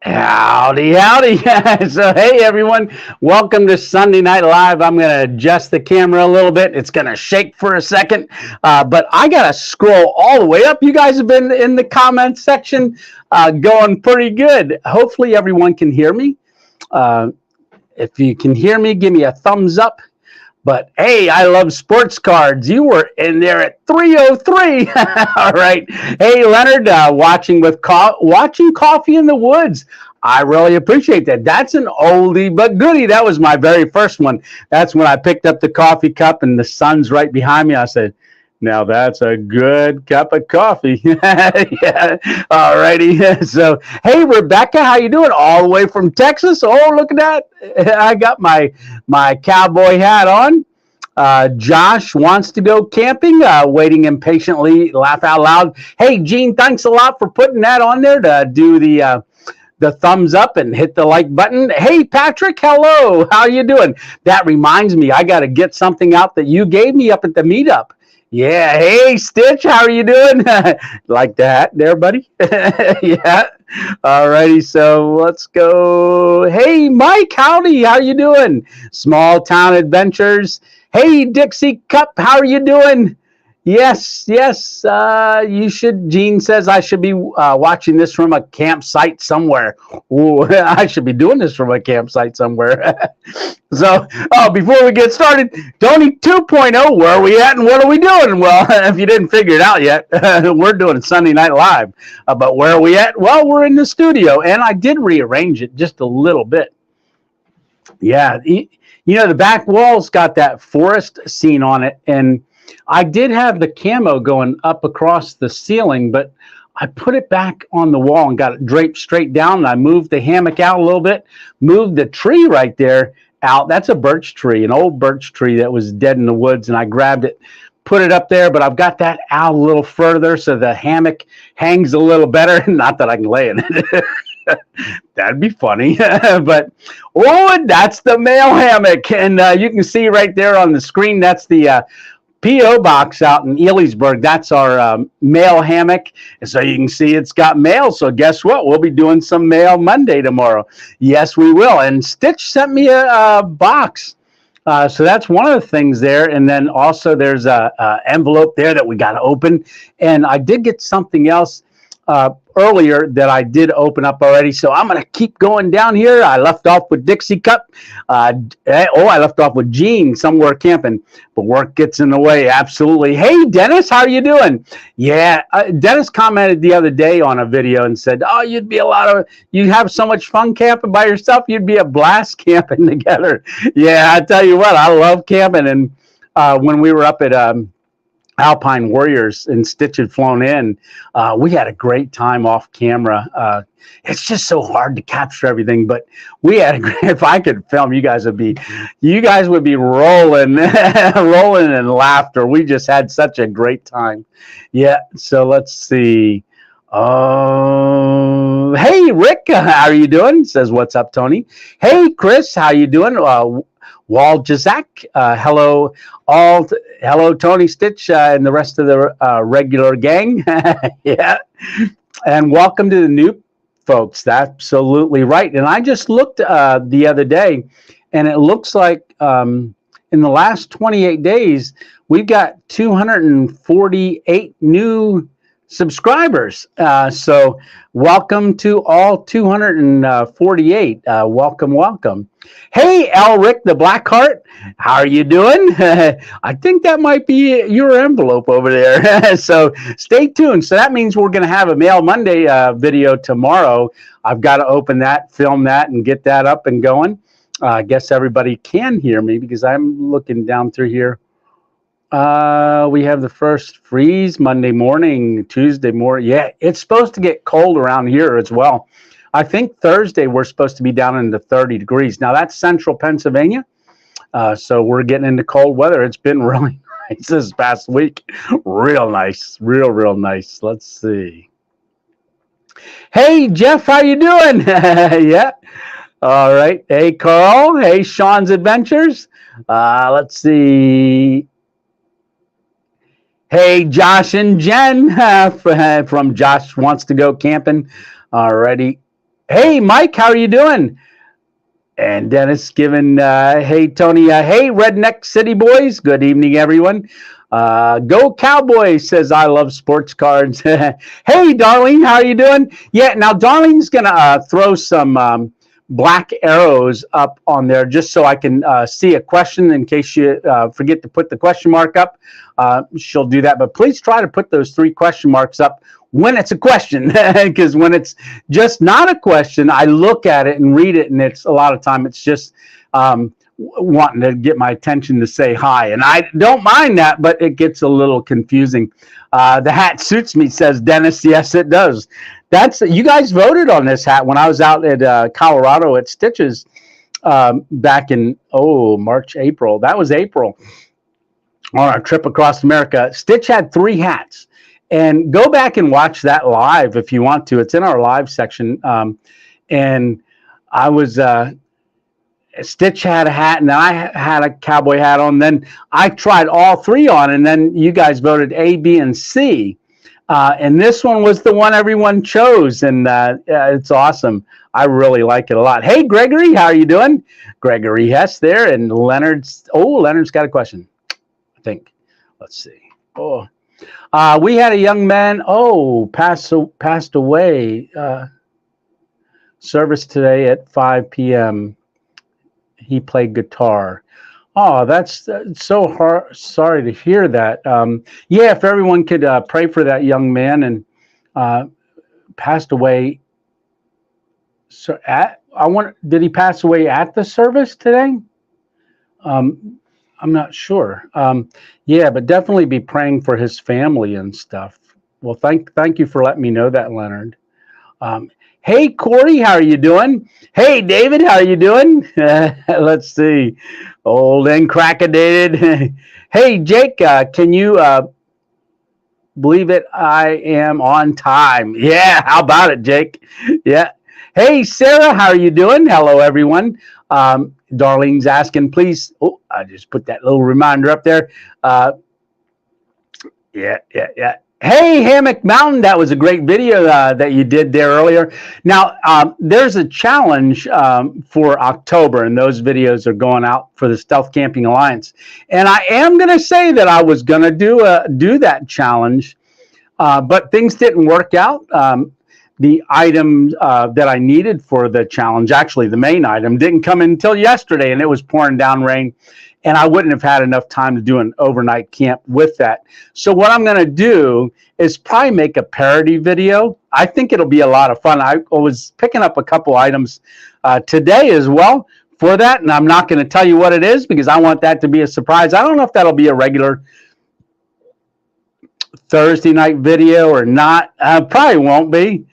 Howdy, howdy. So, hey, everyone, welcome to Sunday Night Live. I'm going to adjust the camera a little bit. It's going to shake for a second, but I got to scroll all the way up. You guys have been in the comments section going pretty good. Hopefully, everyone can hear me. Uh, if you can hear me, give me a thumbs up. But hey, I love sports cards. You were in there at 303. All right. Hey, Leonard, watching Coffee in the Woods. I really appreciate that. That's an oldie but goodie. That was my very first one. That's when I picked up the coffee cup and the sun's right behind me. I said, now that's a good cup of coffee. Yeah. All righty. So, hey, Rebecca, how you doing? All the way from Texas. Oh, look at that. I got my cowboy hat on. Josh wants to go camping, waiting impatiently, laugh out loud. Hey, Gene, thanks a lot for putting that on there to do the thumbs up and hit the like button. Hey, Patrick, hello. How you doing? That reminds me, I got to get something out that you gave me up at the meetup. Yeah. Hey, Stitch, how are you doing? Like that there, buddy? Yeah. All righty. So let's go. Hey, Mike, howdy. How you doing? Small Town Adventures. Hey, Dixie Cup, how are you doing? Yes, yes, you should. Gene says I should be watching this from a campsite somewhere. Ooh, I should be doing this from a campsite somewhere. So, before we get started, Tony 2.0, where are we at and what are we doing? Well, if you didn't figure it out yet, we're doing Sunday Night Live. But where are we at? Well, we're in the studio, and I did rearrange it just a little bit. Yeah, you know, the back wall's got that forest scene on it, and I did have the camo going up across the ceiling, but I put it back on the wall and got it draped straight down. And I moved the hammock out a little bit, moved the tree right there out. That's a birch tree, an old birch tree that was dead in the woods. And I grabbed it, put it up there, but I've got that out a little further so the hammock hangs a little better. Not that I can lay in it. That'd be funny. But, oh, that's the mail hammock. And you can see right there on the screen, that's the P.O. box out in Elysburg. That's our mail hammock. And so you can see it's got mail. So guess what? We'll be doing some mail Monday tomorrow. Yes, we will. And Stitch sent me a box. So that's one of the things there. And then also there's a envelope there that we got to open. And I did get something else earlier that I did open up already. So I'm going to keep going down here. I left off with Dixie Cup. I left off with Gene somewhere camping, but work gets in the way. Absolutely. Hey, Dennis, how are you doing? Yeah. Dennis commented the other day on a video and said, oh, you'd have so much fun camping by yourself. You'd be a blast camping together. Yeah. I tell you what, I love camping. And when we were up at, Alpine Warriors and Stitch had flown in, we had a great time off camera. It's just so hard to capture everything, but we had a great, if I could film, you guys would be rolling, rolling in laughter. We just had such a great time. Yeah. So let's see. Oh, hey, Rick, how are you doing? Says, what's up, Tony? Hey, Chris, how you doing? Wal Jazak, hello, hello, Tony, Stitch, and the rest of the regular gang. Yeah, and welcome to the new folks. That's absolutely right. And I just looked the other day, and it looks like in the last 28 days, we've got 248 new subscribers. So welcome to all 248. Welcome. Hey, Elric the Blackheart, how are you doing? I think that might be your envelope over there. So stay tuned. So that means we're going to have a Mail Monday video tomorrow. I've got to open that, film that, and get that up and going. I guess everybody can hear me because I'm looking down through here. We have the first freeze Monday morning, Tuesday morning. Yeah, it's supposed to get cold around here as well. I think Thursday we're supposed to be down into 30 degrees. Now that's central Pennsylvania. So we're getting into cold weather. It's been really nice this past week. Real nice, real nice. Let's see. Hey, Jeff, how you doing? Yeah. All right. Hey, Carl. Hey, Sean's Adventures. Let's see. Hey, Josh and Jen from Josh Wants to Go Camping. Alrighty. Hey, Mike, how are you doing? And Dennis giving, hey, Tony, hey, Redneck City Boys. Good evening, everyone. Go Cowboys says, I love sports cards. Hey, Darlene, how are you doing? Yeah, now Darlene's going to throw some black arrows up on there just so I can see a question in case you forget to put the question mark up. She'll do that, but please try to put those 3 question marks up when it's a question, because when it's just not a question, I look at it and read it, and it's a lot of time it's just wanting to get my attention to say hi, and I don't mind that, but it gets a little confusing. The hat suits me, says Dennis. Yes, it does. That's, you guys voted on this hat when I was out at Colorado at Stitches back in March, April. That was April on our trip across America. Stitch had 3 hats. And go back and watch that live if you want to. It's in our live section. And I was, Stitch had a hat, and I had a cowboy hat on. Then I tried all 3 on, and then you guys voted A, B, and C. And this one was the one everyone chose, and it's awesome. I really like it a lot. Hey, Gregory, how are you doing? Gregory Hess there, and Leonard's got a question, I think. Let's see. We had a young man, passed away. Service today at 5 p.m. He played guitar. Oh, that's so hard. Sorry to hear that. Yeah, if everyone could pray for that young man, and passed away. So did he pass away at the service today? I'm not sure. Yeah, but definitely be praying for his family and stuff. Well, thank you for letting me know that, Leonard. Hey, Corey, how are you doing? Hey, David, how are you doing? Let's see. Old and crackadated. Hey, Jake, can you believe it? I am on time. Yeah, how about it, Jake? Yeah. Hey, Sarah, how are you doing? Hello, everyone. Darlene's asking, please. Oh, I just put that little reminder up there. Yeah. Hey, Hammock Mountain, that was a great video that you did there earlier. Now, there's a challenge for October, and those videos are going out for the Stealth Camping Alliance. And I am going to say that I was going to do that challenge, but things didn't work out. The item that I needed for the challenge, actually the main item, didn't come in until yesterday, and it was pouring down rain, and I wouldn't have had enough time to do an overnight camp with that. So what I'm going to do is probably make a parody video. I think it'll be a lot of fun. I was picking up a couple items today as well for that, and I'm not going to tell you what it is because I want that to be a surprise. I don't know if that'll be a regular Thursday night video or not. Probably won't be,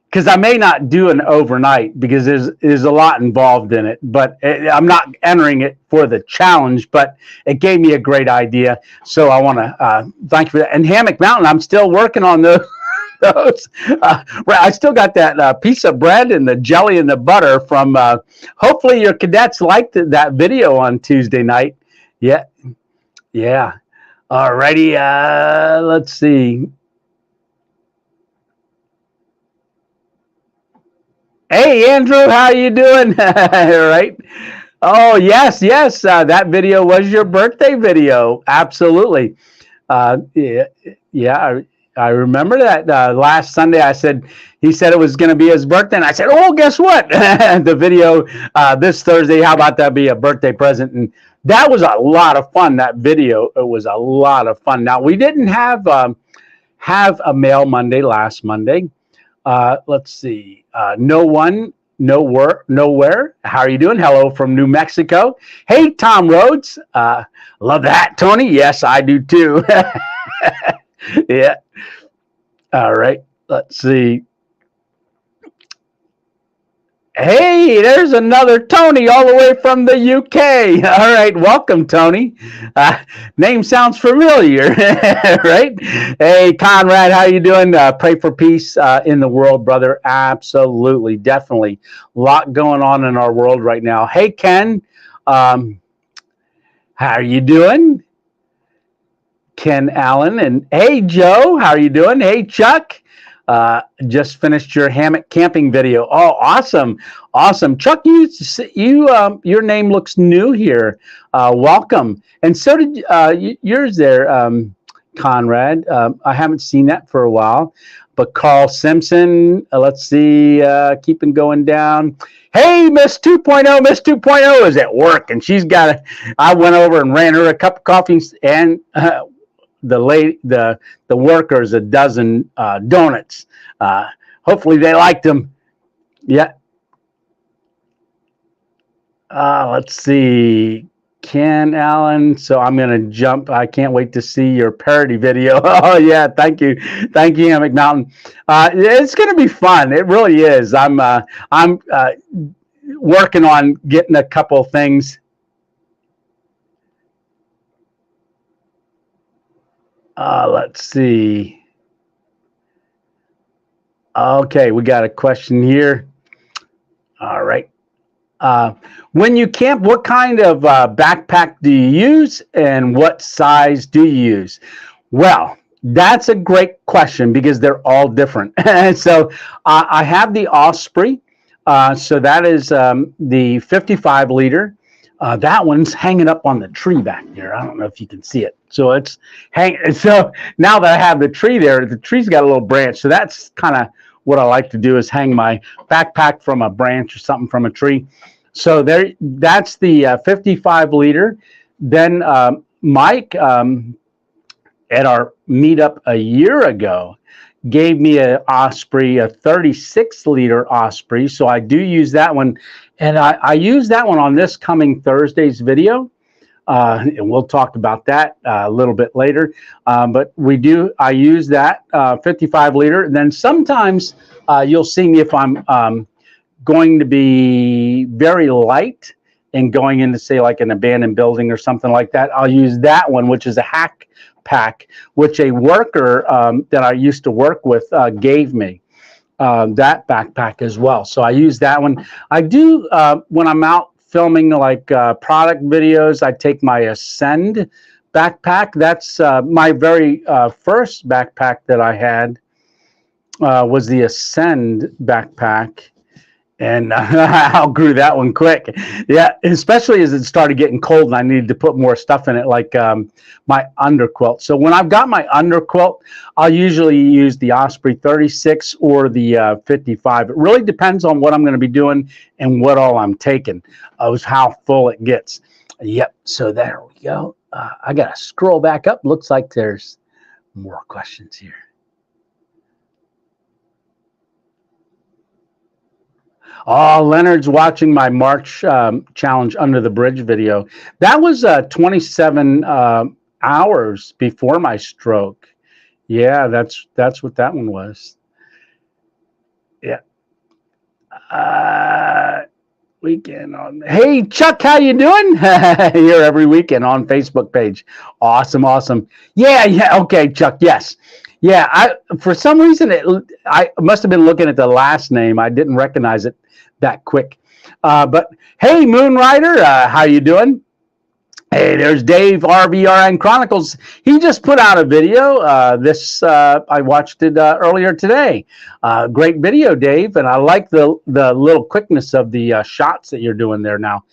because I may not do an overnight because there's a lot involved in it, but I'm not entering it for the challenge, but it gave me a great idea. So I want to thank you for that. And Hammock Mountain, I'm still working on those. I still got that piece of bread and the jelly and the butter from, hopefully your cadets liked that video on Tuesday night. Yeah. All righty. Let's see. Hey, Andrew, how you doing? Right? Oh, yes. That video was your birthday video. Absolutely. Yeah. I remember that last Sunday. He said it was going to be his birthday, and I said, "Oh, guess what? The video this Thursday. How about that be a birthday present?" And that was a lot of fun. That video. It was a lot of fun. Now we didn't have a mail Monday last Monday. Let's see. No one, nowhere. How are you doing? Hello from New Mexico. Hey, Tom Rhodes. Love that, Tony. Yes, I do too. Yeah. All right. Let's see. Hey, there's another Tony all the way from the UK. All right, welcome, Tony. Name sounds familiar, right? Hey, Conrad, how you doing? Pray for peace in the world, brother. Absolutely, definitely. A lot going on in our world right now. Hey, Ken, how are you doing? Ken Allen. And hey, Joe, how are you doing? Hey, Chuck. Just finished your hammock camping video. Oh, awesome, awesome, Chuck. Your name looks new here. Welcome, and so did yours there, Conrad. I haven't seen that for a while. But Carl Simpson, let's see, keeping going down. Hey, Miss 2.0, Miss 2.0 is at work, and I went over and ran her a cup of coffee, and the workers a dozen donuts. Hopefully they liked them. Yeah. Let's see. Ken Allen. So I'm going to jump. I can't wait to see your parody video. Oh yeah. Thank you. Thank you, Hammock Mountain. It's going to be fun. It really is. I'm working on getting a couple things. Let's see. Okay. We got a question here. All right. When you camp, what kind of backpack do you use, and what size do you use? Well, that's a great question because they're all different. So I have the Osprey. So that is the 55 liter. That one's hanging up on the tree back there. I don't know if you can see it. So it's hanging. So now that I have the tree there, the tree's got a little branch. So that's kind of what I like to do, is hang my backpack from a branch or something from a tree. So that's the 55 liter. Then Mike at our meetup a year ago gave me a Osprey, a 36 liter Osprey. So I do use that one, and I use that one on this coming Thursday's video. And we'll talk about that a little bit later. But I use that 55 liter. And then sometimes you'll see me if I'm going to be very light and going into, say, like an abandoned building or something like that. I'll use that one, which is a hack pack, which a worker that I used to work with gave me. That backpack as well. So I use that one. I do, when I'm out filming like product videos, I take my Ascend backpack. That's my very first backpack that I had was the Ascend backpack. And I outgrew that one quick. Yeah, especially as it started getting cold and I needed to put more stuff in it, like my underquilt. So when I've got my underquilt, I'll usually use the Osprey 36 or the 55. It really depends on what I'm going to be doing and what all I'm taking, how full it gets. Yep, so there we go. I got to scroll back up. Looks like there's more questions here. Oh, Leonard's watching my March challenge under the bridge video. That was 27 hours before my stroke. Yeah, that's what that one was. Yeah. Weekend on. Hey, Chuck, how you doing? Here every weekend on Facebook page. Awesome, awesome. Yeah. Okay, Chuck. Yes. Yeah. For some reason I must have been looking at the last name. I didn't recognize it that quick. But hey, Moon Rider, how you doing? Hey, there's Dave, RVRN Chronicles. He just put out a video. I watched it earlier today. Great video, Dave, and I like the little quickness of the shots that you're doing there now.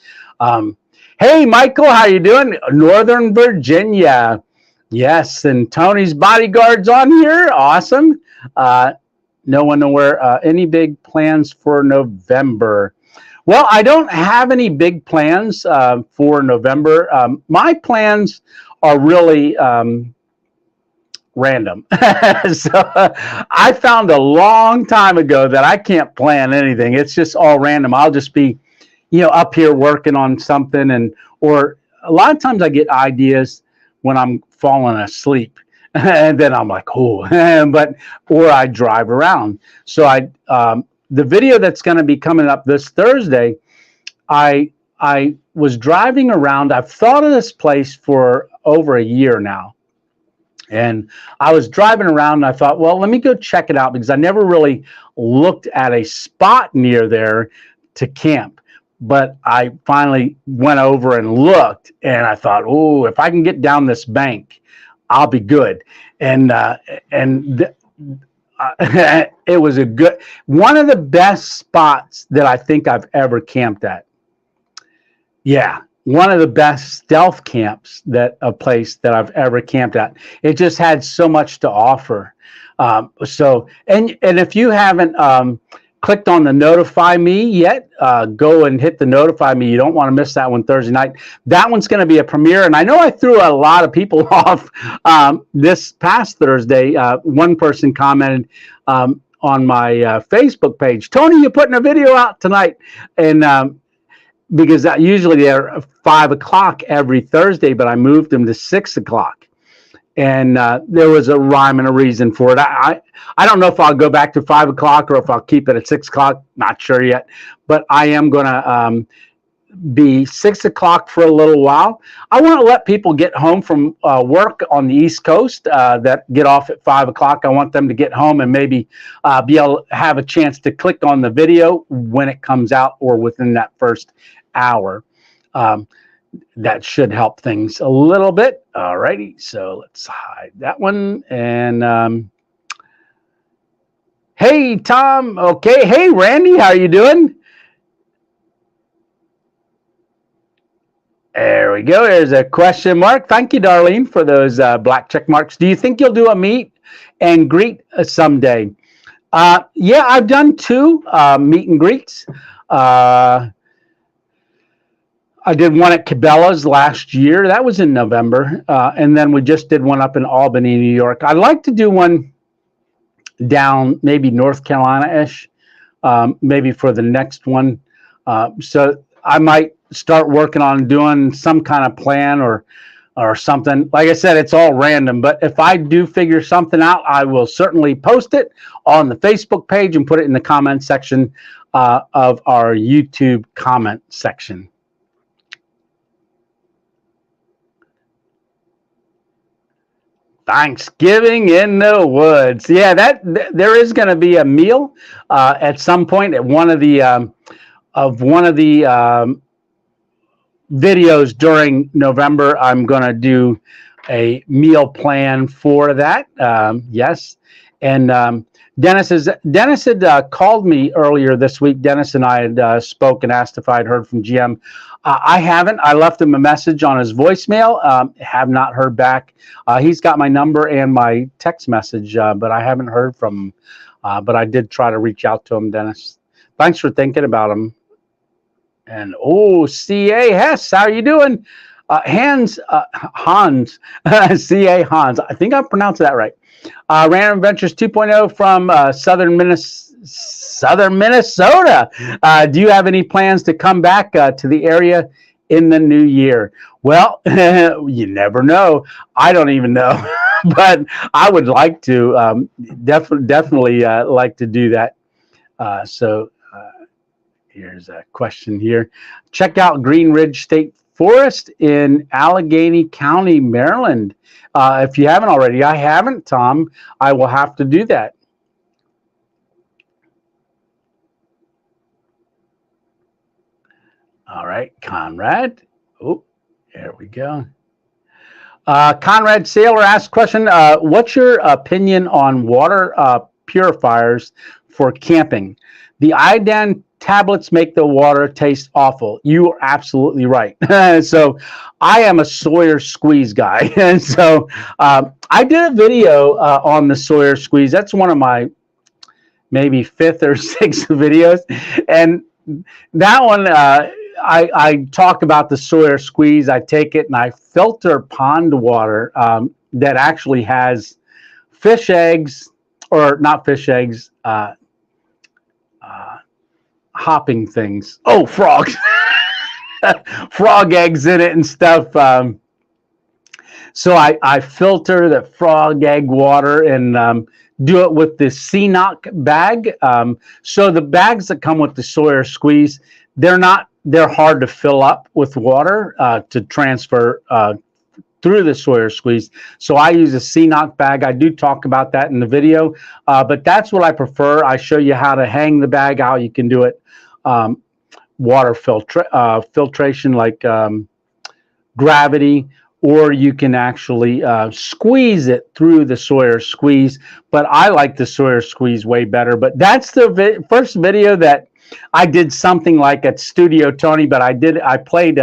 Hey, Michael, how you doing? Northern Virginia. Yes, and Tony's bodyguard's on here. Awesome. No one aware. Any big plans for November? Well, I don't have any big plans for November. My plans are really random. So I found a long time ago that I can't plan anything. It's just all random. I'll just be, up here working on something, or a lot of times I get ideas when I'm falling asleep. And then I'm like, oh, or I drive around. So the video that's going to be coming up this Thursday, I was driving around. I've thought of this place for over a year now. And I was driving around and I thought, well, let me go check it out, because I never really looked at a spot near there to camp. But I finally went over and looked, and I thought, oh, if I can get down this bank, I'll be good. And it was one of the best spots that I think I've ever camped at. Yeah, one of the best stealth camps a place that I've ever camped at. It just had so much to offer. And if you haven't clicked on the notify me yet, go and hit the notify me. You don't want to miss that one Thursday night. That one's going to be a premiere. And I know I threw a lot of people off this past Thursday. One person commented on my Facebook page, Tony, you're putting a video out tonight. And because usually they're 5 o'clock every Thursday, but I moved them to 6 o'clock. And there was a rhyme and a reason for it. I don't know if I'll go back to 5 o'clock or if I'll keep it at 6 o'clock. Not sure yet. But I am going to be 6 o'clock for a little while. I want to let people get home from work on the East Coast that get off at 5 o'clock. I want them to get home and maybe be able to have a chance to click on the video when it comes out or within that first hour. That should help things a little bit. All righty, so let's hide that one. And hey, Tom. Okay. Hey, Randy, how are you doing? There we go. There's a question mark. Thank you, Darlene, for those black check marks. Do you think you'll do a meet and greet someday? Yeah, I've done 2 meet and greets. I did one at Cabela's last year. That was in November. And then we just did one up in Albany, New York. I'd like to do one down maybe North Carolina-ish, maybe for the next one. So I might start working on doing some kind of plan or something. Like I said, it's all random. But if I do figure something out, I will certainly post it on the Facebook page and put it in the comment section of our YouTube comment section. Thanksgiving in the woods. Yeah, there is going to be a meal at some point at one of the videos during November. I'm going to do a meal plan for that. Yes, and Dennis had called me earlier this week. Dennis and I had spoke and asked if I'd heard from GM. I haven't. I left him a message on his voicemail. Have not heard back. He's got my number and my text message, but I haven't heard from him. But I did try to reach out to him, Dennis. Thanks for thinking about him. And CA Hess, how are you doing? Hans, CA Hans. I think I pronounced that right. Random Adventures 2.0 from Southern Minnesota. Do you have any plans to come back to the area in the new year? Well, you never know. I don't even know, but I would like to definitely like to do that. So here's a question here. Check out Green Ridge State Forest in Allegheny County, Maryland. If you haven't already, I haven't, Tom. I will have to do that. All right, Conrad. Oh, there we go. Conrad Saylor asked question, what's your opinion on water purifiers for camping? The iodine tablets make the water taste awful. You are absolutely right. So I am a Sawyer squeeze guy. And so I did a video on the Sawyer squeeze. That's one of my maybe 5th or 6th videos. And that one, I talk about the Sawyer squeeze. I take it and I filter pond water that actually has fish eggs, or not fish eggs, hopping things. Oh, frogs. Frog eggs in it and stuff. So I filter the frog egg water and do it with the CNOC bag. So the bags that come with the Sawyer squeeze, they're hard to fill up with water to transfer through the Sawyer squeeze. So I use a CNOC bag. I do talk about that in the video, but that's what I prefer. I show you how to hang the bag, how you can do it. Water filtration like gravity or you can actually squeeze it through the Sawyer squeeze. But I like the Sawyer squeeze way better. But that's the first video that I did something like at Studio Tony, but I played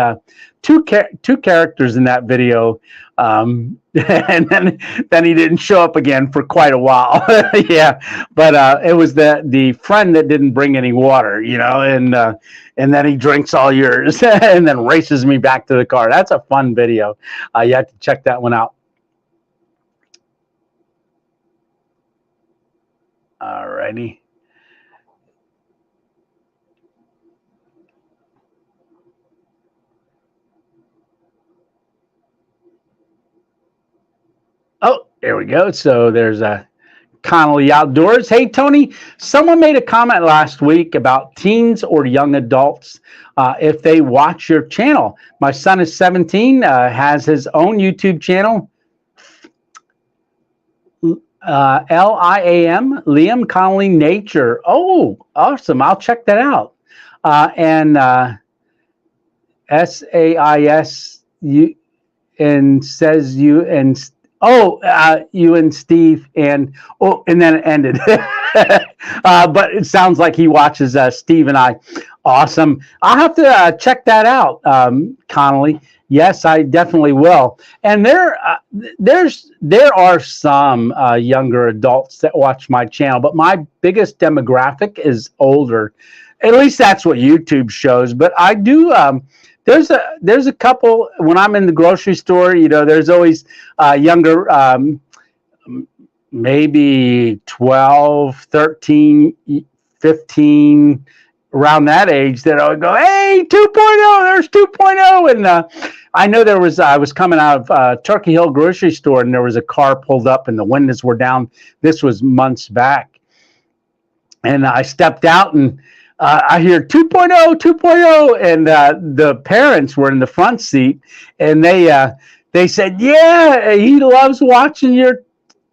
two characters in that video, and then he didn't show up again for quite a while. Yeah, but it was the friend that didn't bring any water, and then he drinks all yours and then races me back to the car. That's a fun video. You have to check that one out. All righty. Oh, there we go. So there's a Connolly Outdoors. Hey, Tony, someone made a comment last week about teens or young adults if they watch your channel. My son is 17, has his own YouTube channel, LIAM, Liam Connolly Nature. Oh, awesome. I'll check that out. And SAIS, and says you and you and Steve, and then it ended. But it sounds like he watches Steve and I. Awesome. I'll have to check that out, Connolly. Yes, I definitely will. And there are some younger adults that watch my channel, but my biggest demographic is older. At least that's what YouTube shows. But I do. There's a couple when I'm in the grocery store. There's always younger, maybe 12, 13, 15, around that age, that I would go, hey, 2.0, there's 2.0. And I know I was coming out of Turkey Hill grocery store, and there was a car pulled up and the windows were down. This was months back. And I stepped out, and I hear 2.0, 2.0, and the parents were in the front seat, and they said, yeah, he loves watching your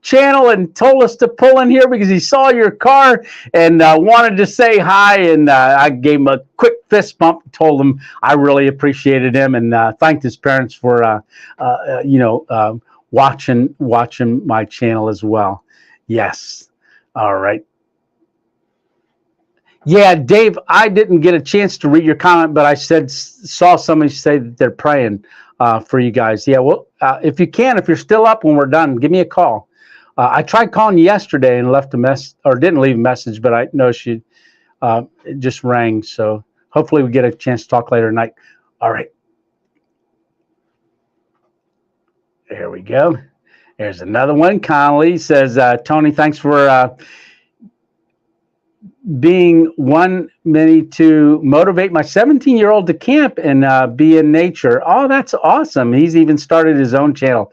channel and told us to pull in here because he saw your car and wanted to say hi. And I gave him a quick fist bump, told him I really appreciated him, and thanked his parents for watching my channel as well. Yes. All right. Yeah, Dave, I didn't get a chance to read your comment, but I saw somebody say that they're praying for you guys. Yeah, well, if you're still up when we're done, give me a call. I tried calling you yesterday and left a message, or didn't leave a message, but I know it just rang. So hopefully we get a chance to talk later tonight. All right. There we go. There's another one. Connolly says, Tony, thanks for being one many to motivate my 17-year-old to camp and be in nature. Oh, that's awesome. He's even started his own channel.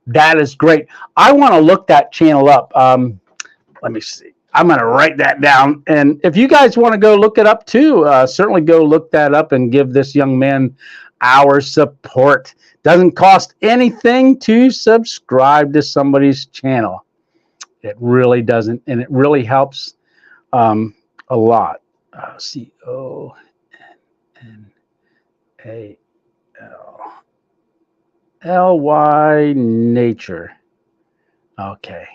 That is great. I want to look that channel up. Let me see. I'm going to write that down. And if you guys want to go look it up too, certainly go look that up and give this young man our support. Doesn't cost anything to subscribe to somebody's channel. It really doesn't. And it really helps a lot. CONNALY Nature. Okay.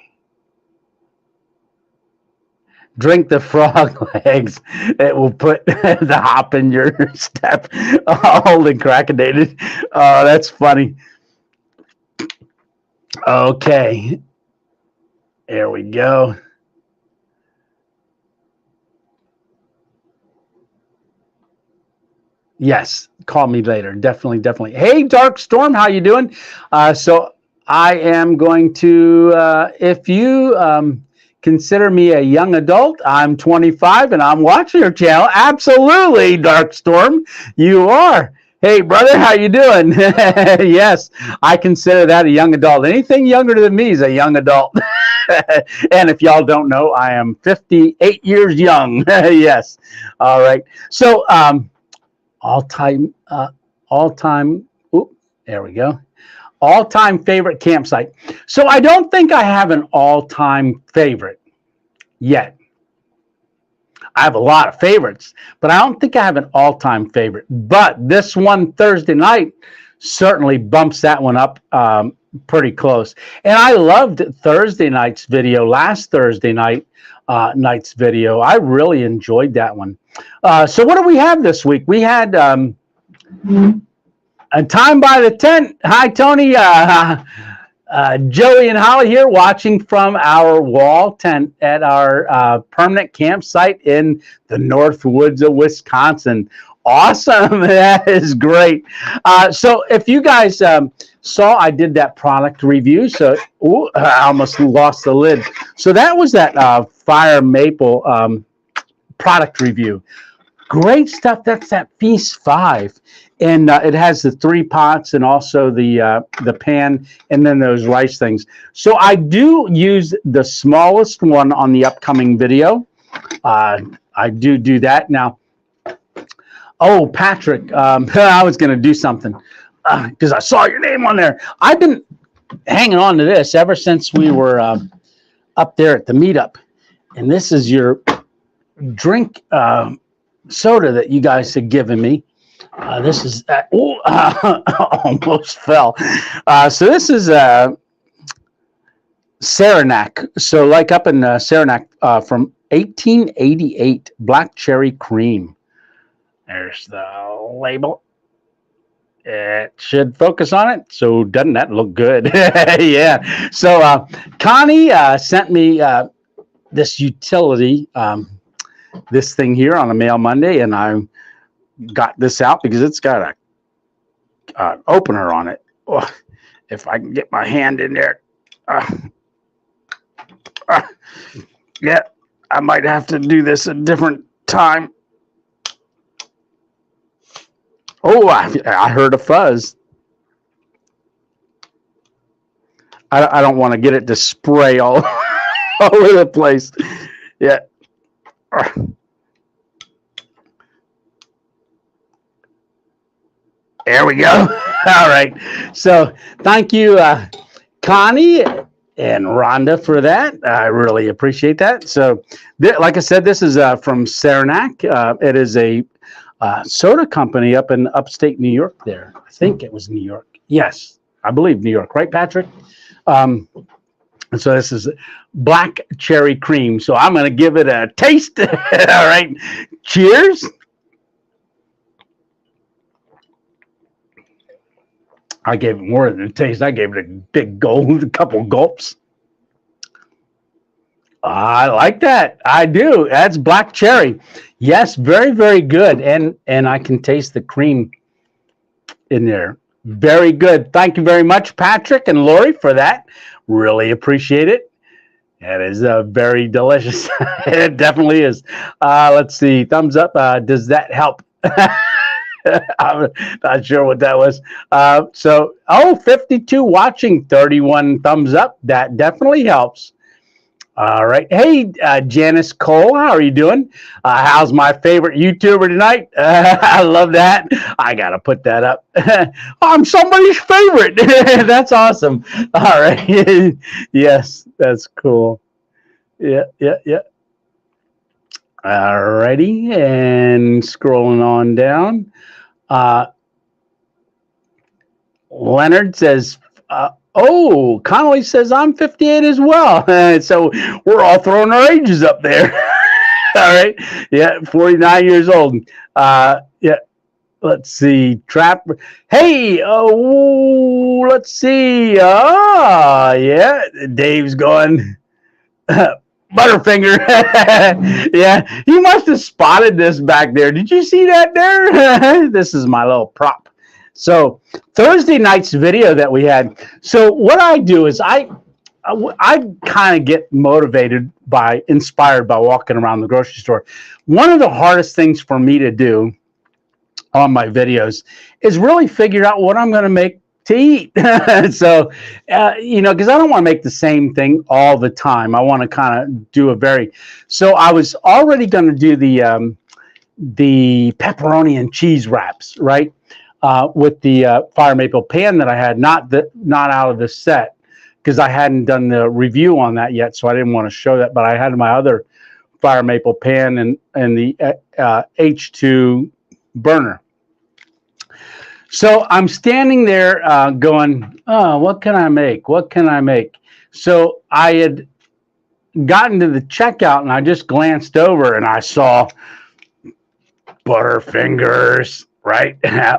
Drink the frog legs. It will put the hop in your step. Holy crackedated. Oh, that's funny. Okay. There we go. Yes, call me later. Definitely. Hey, Dark Storm, how you doing? So I am going to, if you consider me a young adult, I'm 25 and I'm watching your channel. Absolutely, Dark Storm, you are. Hey, brother, how you doing? Yes, I consider that a young adult. Anything younger than me is a young adult. And if y'all don't know, I am 58 years young. Yes. All right. So, all-time, there we go. All-time favorite campsite. So I don't think I have an all-time favorite yet. I have a lot of favorites, but I don't think I have an all-time favorite. But this one Thursday night certainly bumps that one up pretty close. And I loved Thursday night's video, last Thursday night's video. I really enjoyed that one. So what do we have this week? We had a time by the tent. Hi, Tony. Joey and Holly here watching from our wall tent at our permanent campsite in the North Woods of Wisconsin. Awesome. That is great. So if you guys saw, I did that product review. So I almost lost the lid. So that was that Fire Maple product review. Great stuff. That's that Feast 5. And it has the 3 pots and also the pan and then those rice things. So I do use the smallest one on the upcoming video. I do that. Now, oh, Patrick, I was going to do something because I saw your name on there. I've been hanging on to this ever since we were up there at the meetup. And this is your drink soda that you guys had given me. This is almost fell. So this is Saranac. So like up in Saranac from 1888, black cherry cream. There's the label. It should focus on it. So doesn't that look good? Yeah. So Connie sent me this utility, this thing here on a Mail Monday, and I got this out because it's got a opener on it. Oh, if I can get my hand in there. Yeah, I might have to do this a different time. Oh, I heard a fuzz. I don't want to get it to spray all over the place. Yeah. There we go. All right. So thank you, Connie and Rhonda, for that. I really appreciate that. So like I said, this is from Saranac. It is a soda company up in upstate New York there. I think it was New York. Yes, I believe New York. Right, Patrick? And so this is black cherry cream. So I'm going to give it a taste. All right. Cheers. I gave it more than a taste. I gave it a big gulp, a couple gulps. I like that. I do. That's black cherry. Yes, very, very good. And I can taste the cream in there. Very good. Thank you very much, Patrick and Lori, for that. Really appreciate it. It is very delicious. It definitely is. Let's see. Thumbs up. Does that help? I'm not sure what that was. 52 watching, 31 thumbs up. That definitely helps. All right. Hey, Janice Cole, how are you doing? How's my favorite YouTuber tonight? I love that. I got to put that up. I'm somebody's favorite. That's awesome. All right. Yes, that's cool. Yeah. All righty. And scrolling on down. Leonard says, Connolly says I'm 58 as well. So we're all throwing our ages up there. All right. Yeah, 49 years old. Yeah. Let's see. Hey, let's see. Yeah. Dave's going. Butterfinger. Yeah. He must have spotted this back there. Did you see that there? This is my little prop. So Thursday night's video that we had. So what I do is I kind of get inspired by walking around the grocery store. One of the hardest things for me to do on my videos is really figure out what I'm going to make to eat. So, because I don't want to make the same thing all the time. I want to kind of do so I was already going to do the pepperoni and cheese wraps, right? With the Fire Maple pan that I had, not out of the set, because I hadn't done the review on that yet, so I didn't want to show that. But I had my other Fire Maple pan and the H2 burner. So I'm standing there going, oh, what can I make? What can I make? So I had gotten to the checkout and I just glanced over and I saw Butterfingers, right?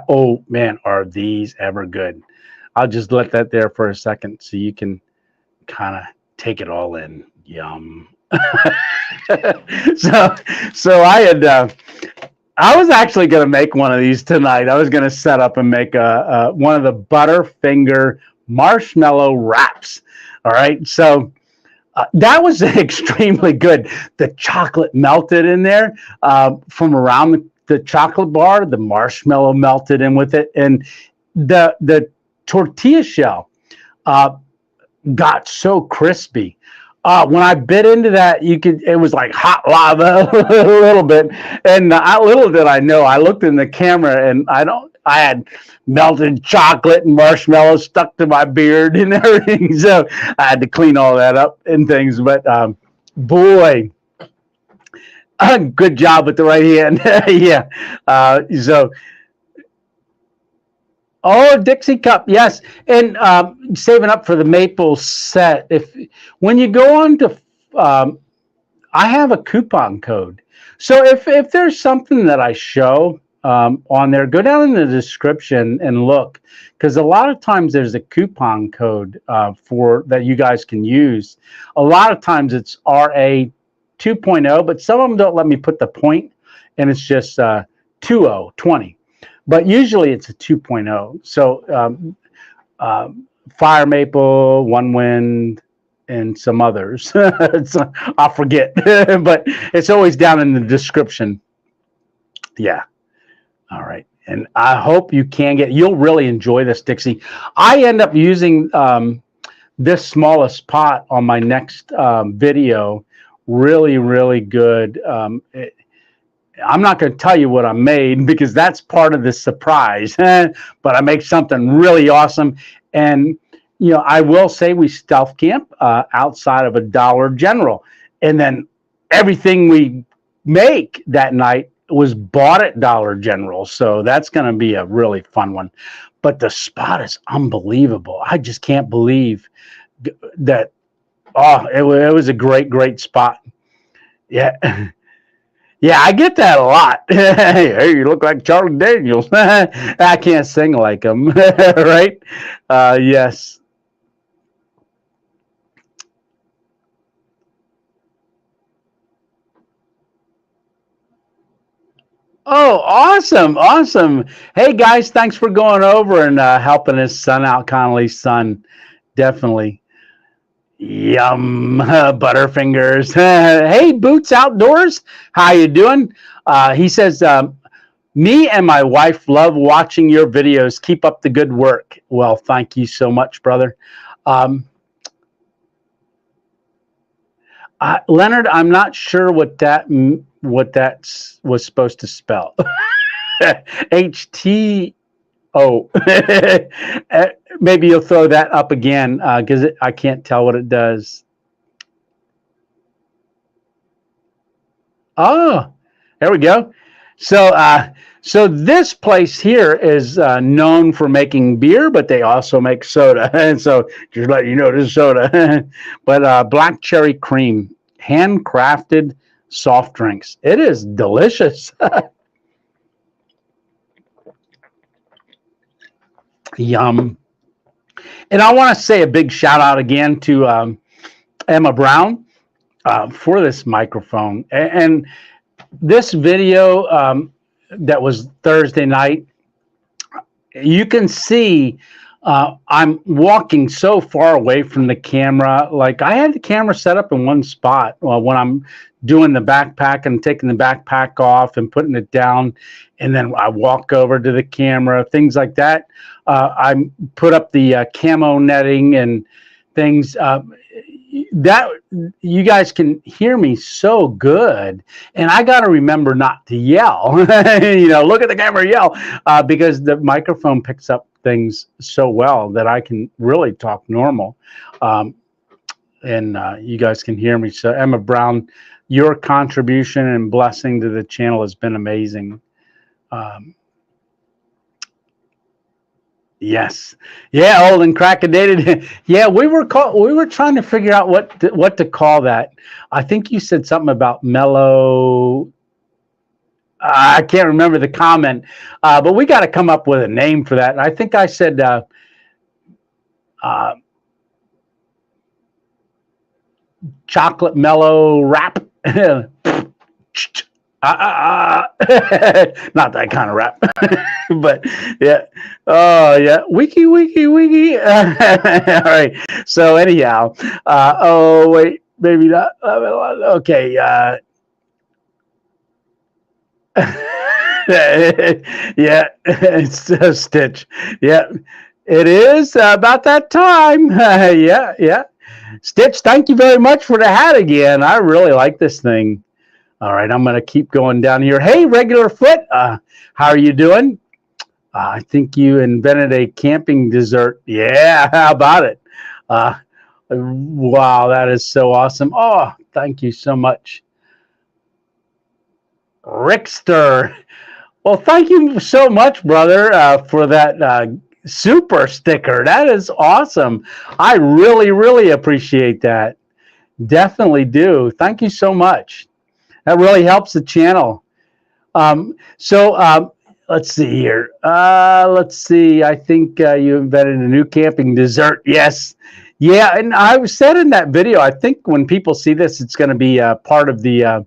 Oh man, are these ever good? I'll just let that there for a second so you can kind of take it all in. Yum. so so I was actually going to make one of these tonight. I was going to set up and make one of the Butterfinger marshmallow wraps. All right. So that was extremely good. The chocolate melted in there from around the chocolate bar. The marshmallow melted in with it. And the tortilla shell got so crispy. When I bit into that, it was like hot lava a little bit. And little did I know, I looked in the camera and I had melted chocolate and marshmallows stuck to my beard and everything. So I had to clean all that up and things. But boy, good job with the right hand. Yeah. Oh, Dixie cup, yes, and saving up for the maple set. When you go on to, I have a coupon code. So if there's something that I show on there, go down in the description and look, because a lot of times there's a coupon code for that you guys can use. A lot of times it's RA 2.0, but some of them don't let me put the point, and it's just 20. But usually it's a 2.0. So Fire Maple, One Wind, and some others. I'll forget, but it's always down in the description. Yeah. All right. And I hope you'll really enjoy this, Dixie. I end up using this smallest pot on my next video. Really, really good. I'm not going to tell you what I made because that's part of the surprise, but I make something really awesome. And, I will say we stealth camp outside of a Dollar General. And then everything we make that night was bought at Dollar General. So that's going to be a really fun one. But the spot is unbelievable. I just can't believe that. Oh, it was a great, great spot. Yeah. Yeah, I get that a lot. Hey, you look like Charlie Daniels. I can't sing like him, right? Yes. Oh, awesome, awesome. Hey, guys, thanks for going over and helping his son out, Connolly's son. Definitely. Yum, Butterfingers. Hey, Boots Outdoors, how you doing? He says, me and my wife love watching your videos. Keep up the good work. Well, thank you so much, brother. Leonard, I'm not sure what that was supposed to spell. HTO. Maybe you'll throw that up again because I can't tell what it does. Oh, there we go. So this place here is known for making beer, but they also make soda. And so just let you know, this is soda. But black cherry cream, handcrafted soft drinks. It is delicious. Yum. And I want to say a big shout out again to Emma Brown for this microphone. And this video that was Thursday night, you can see I'm walking so far away from the camera. Like I had the camera set up in one spot when I'm doing the backpack and taking the backpack off and putting it down. And then I walk over to the camera, things like that. I put up the camo netting and things that you guys can hear me so good. And I got to remember not to yell, look at the camera, yell, because the microphone picks up things so well that I can really talk normal. And you guys can hear me. So Emma Brown, your contribution and blessing to the channel has been amazing. Yes. Yeah, old and crackedated. Yeah, we were trying to figure out what to call that. I think you said something about mellow. I can't remember the comment, but we got to come up with a name for that. And I think I said uh, chocolate mellow wrap. Not that kind of rap, but yeah. Oh yeah, wiki. All right. So anyhow, oh wait, maybe not. Okay. Yeah, it's a Stitch. Yeah, it is about that time. Yeah. Stitch, thank you very much for the hat again. I really like this thing. All right, I'm going to keep going down here. Hey, Regular Foot, how are you doing? I think you invented a camping dessert. Yeah, how about it? Uh, wow, that is so awesome. Oh, thank you so much. Rickster. Well, thank you so much, brother, for that super sticker. That is awesome. I really appreciate that. Definitely do. Thank you so much. That really helps the channel. So let's see here. Let's see. I think you invented a new camping dessert. Yes. Yeah. And I said in that video, I think when people see this, it's going to be part of the,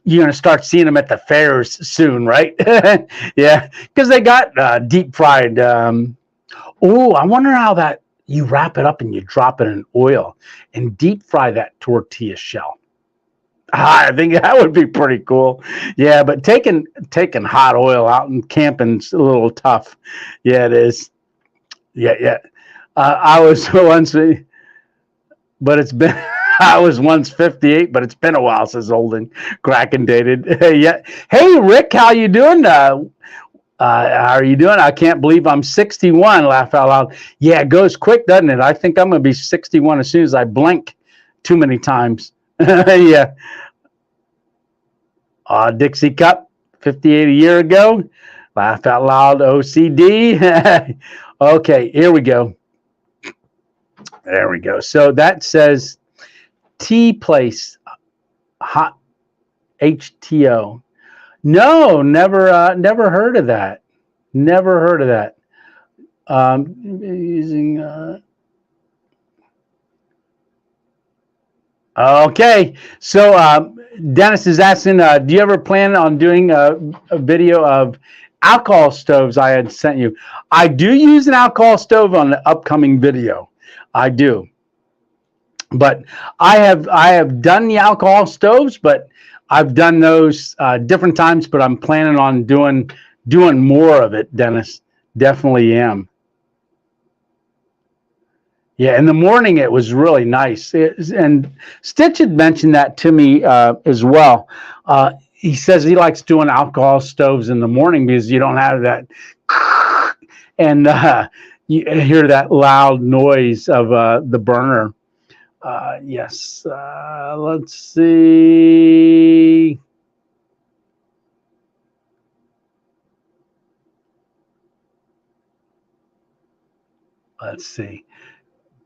you're going to start seeing them at the fairs soon, right? Yeah. Because they got deep fried. Oh, I wonder how that you wrap it up and you drop it in oil and deep fry that tortilla shell. I think that would be pretty cool. Yeah, but taking hot oil out and camping's a little tough. Yeah, it is. Yeah. I was once, but it's been. I was once 58, but it's been a while since old and cracking dated. Yeah. Hey, Rick, how you doing? How are you doing? I can't believe I'm 61. Laugh out loud. Yeah, it goes quick, doesn't it? I think I'm going to be 61 as soon as I blink too many times. Yeah. Dixie Cup, 58 a year ago. Laugh out loud, OCD. Okay, here we go. There we go. So that says Tea Place, hot HTO. No, never heard of that. Never heard of that. Using. Okay, so Dennis is asking, do you ever plan on doing a video of alcohol stoves I had sent you? I do use an alcohol stove on the upcoming video. I do. But I have done the alcohol stoves, but I've done those different times, but I'm planning on doing more of it, Dennis. Definitely am. Yeah, in the morning it was really nice. And Stitch had mentioned that to me as well. He says he likes doing alcohol stoves in the morning because you don't have that, and you hear that loud noise of the burner. Yes, let's see. Let's see.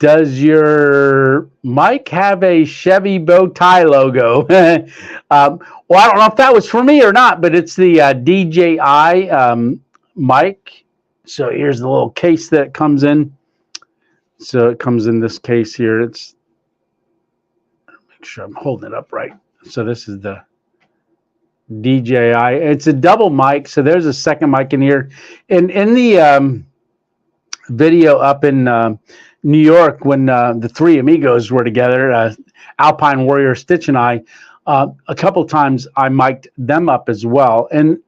Does your mic have a Chevy bow tie logo? Well, I don't know if that was for me or not, but it's the DJI mic. So here's the little case that it comes in. So it comes in this case here. It's make sure I'm holding it up right. So this is the DJI. It's a double mic. So there's a second mic in here. And in the video up in New York when the three amigos were together, Alpine Warrior, Stitch, and I, a couple times I mic'd them up as well. And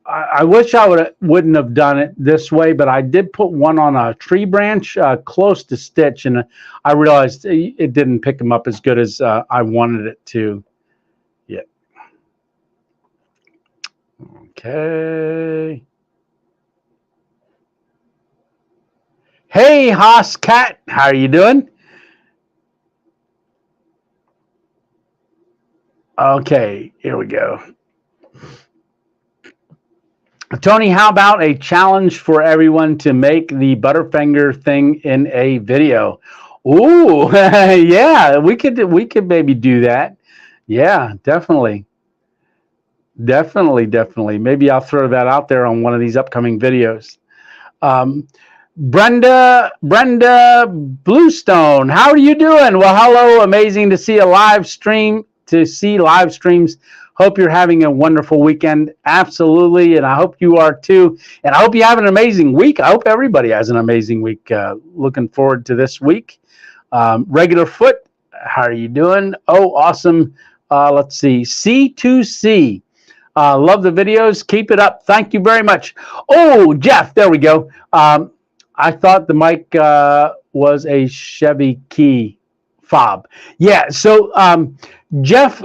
I wish I wouldn't have done it this way, but I did put one on a tree branch close to Stitch, and I realized it didn't pick him up as good as I wanted it to. Yeah. Okay. Hey, Haas Cat, how are you doing? Okay, here we go. Tony, how about a challenge for everyone to make the Butterfinger thing in a video? Ooh, yeah, we could maybe do that. Yeah, definitely. Definitely. Maybe I'll throw that out there on one of these upcoming videos. Um, Brenda Bluestone, how are you doing? Well, hello, amazing to see a live stream, to see live streams. Hope you're having a wonderful weekend. Absolutely, and I hope you are too. And I hope you have an amazing week. I hope everybody has an amazing week. Looking forward to this week. Regular Foot, how are you doing? Oh, awesome. Let's see, C2C. Love the videos. Keep it up. Thank you very much. Oh, Jeff, there we go. I thought the mic was a Chevy Key fob. Yeah, so Jeff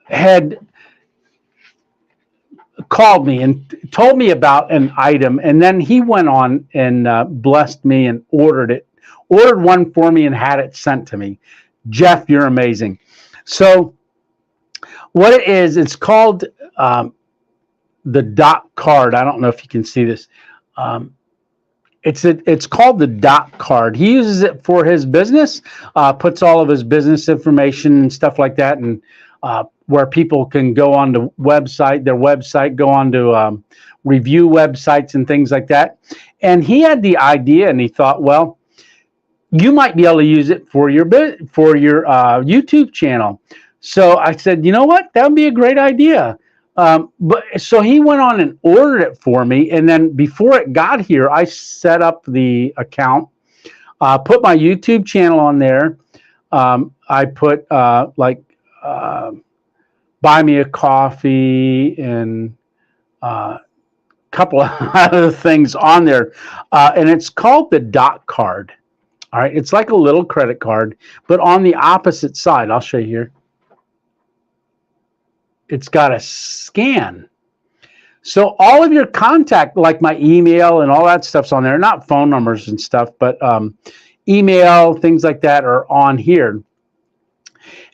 had called me and told me about an item, and then he went on and blessed me and ordered one for me and had it sent to me. Jeff, you're amazing. So what it is, it's called the dot card. I don't know if you can see this. It's called the dot card. He uses it for his business, puts all of his business information and stuff like that, and where people can go on to their website, go on to review websites and things like that. And he had the idea, and he thought, well, you might be able to use it for your YouTube channel. So I said, you know what? That would be a great idea. But so he went on and ordered it for me, and then before it got here, I set up the account, put my YouTube channel on there. I put buy me a coffee and a couple of other things on there, and it's called the dot card. All right, it's like a little credit card, but on the opposite side, I'll show you here. It's got a scan. So all of your contact, like my email and all that stuff's on there, not phone numbers and stuff, but email, things like that are on here.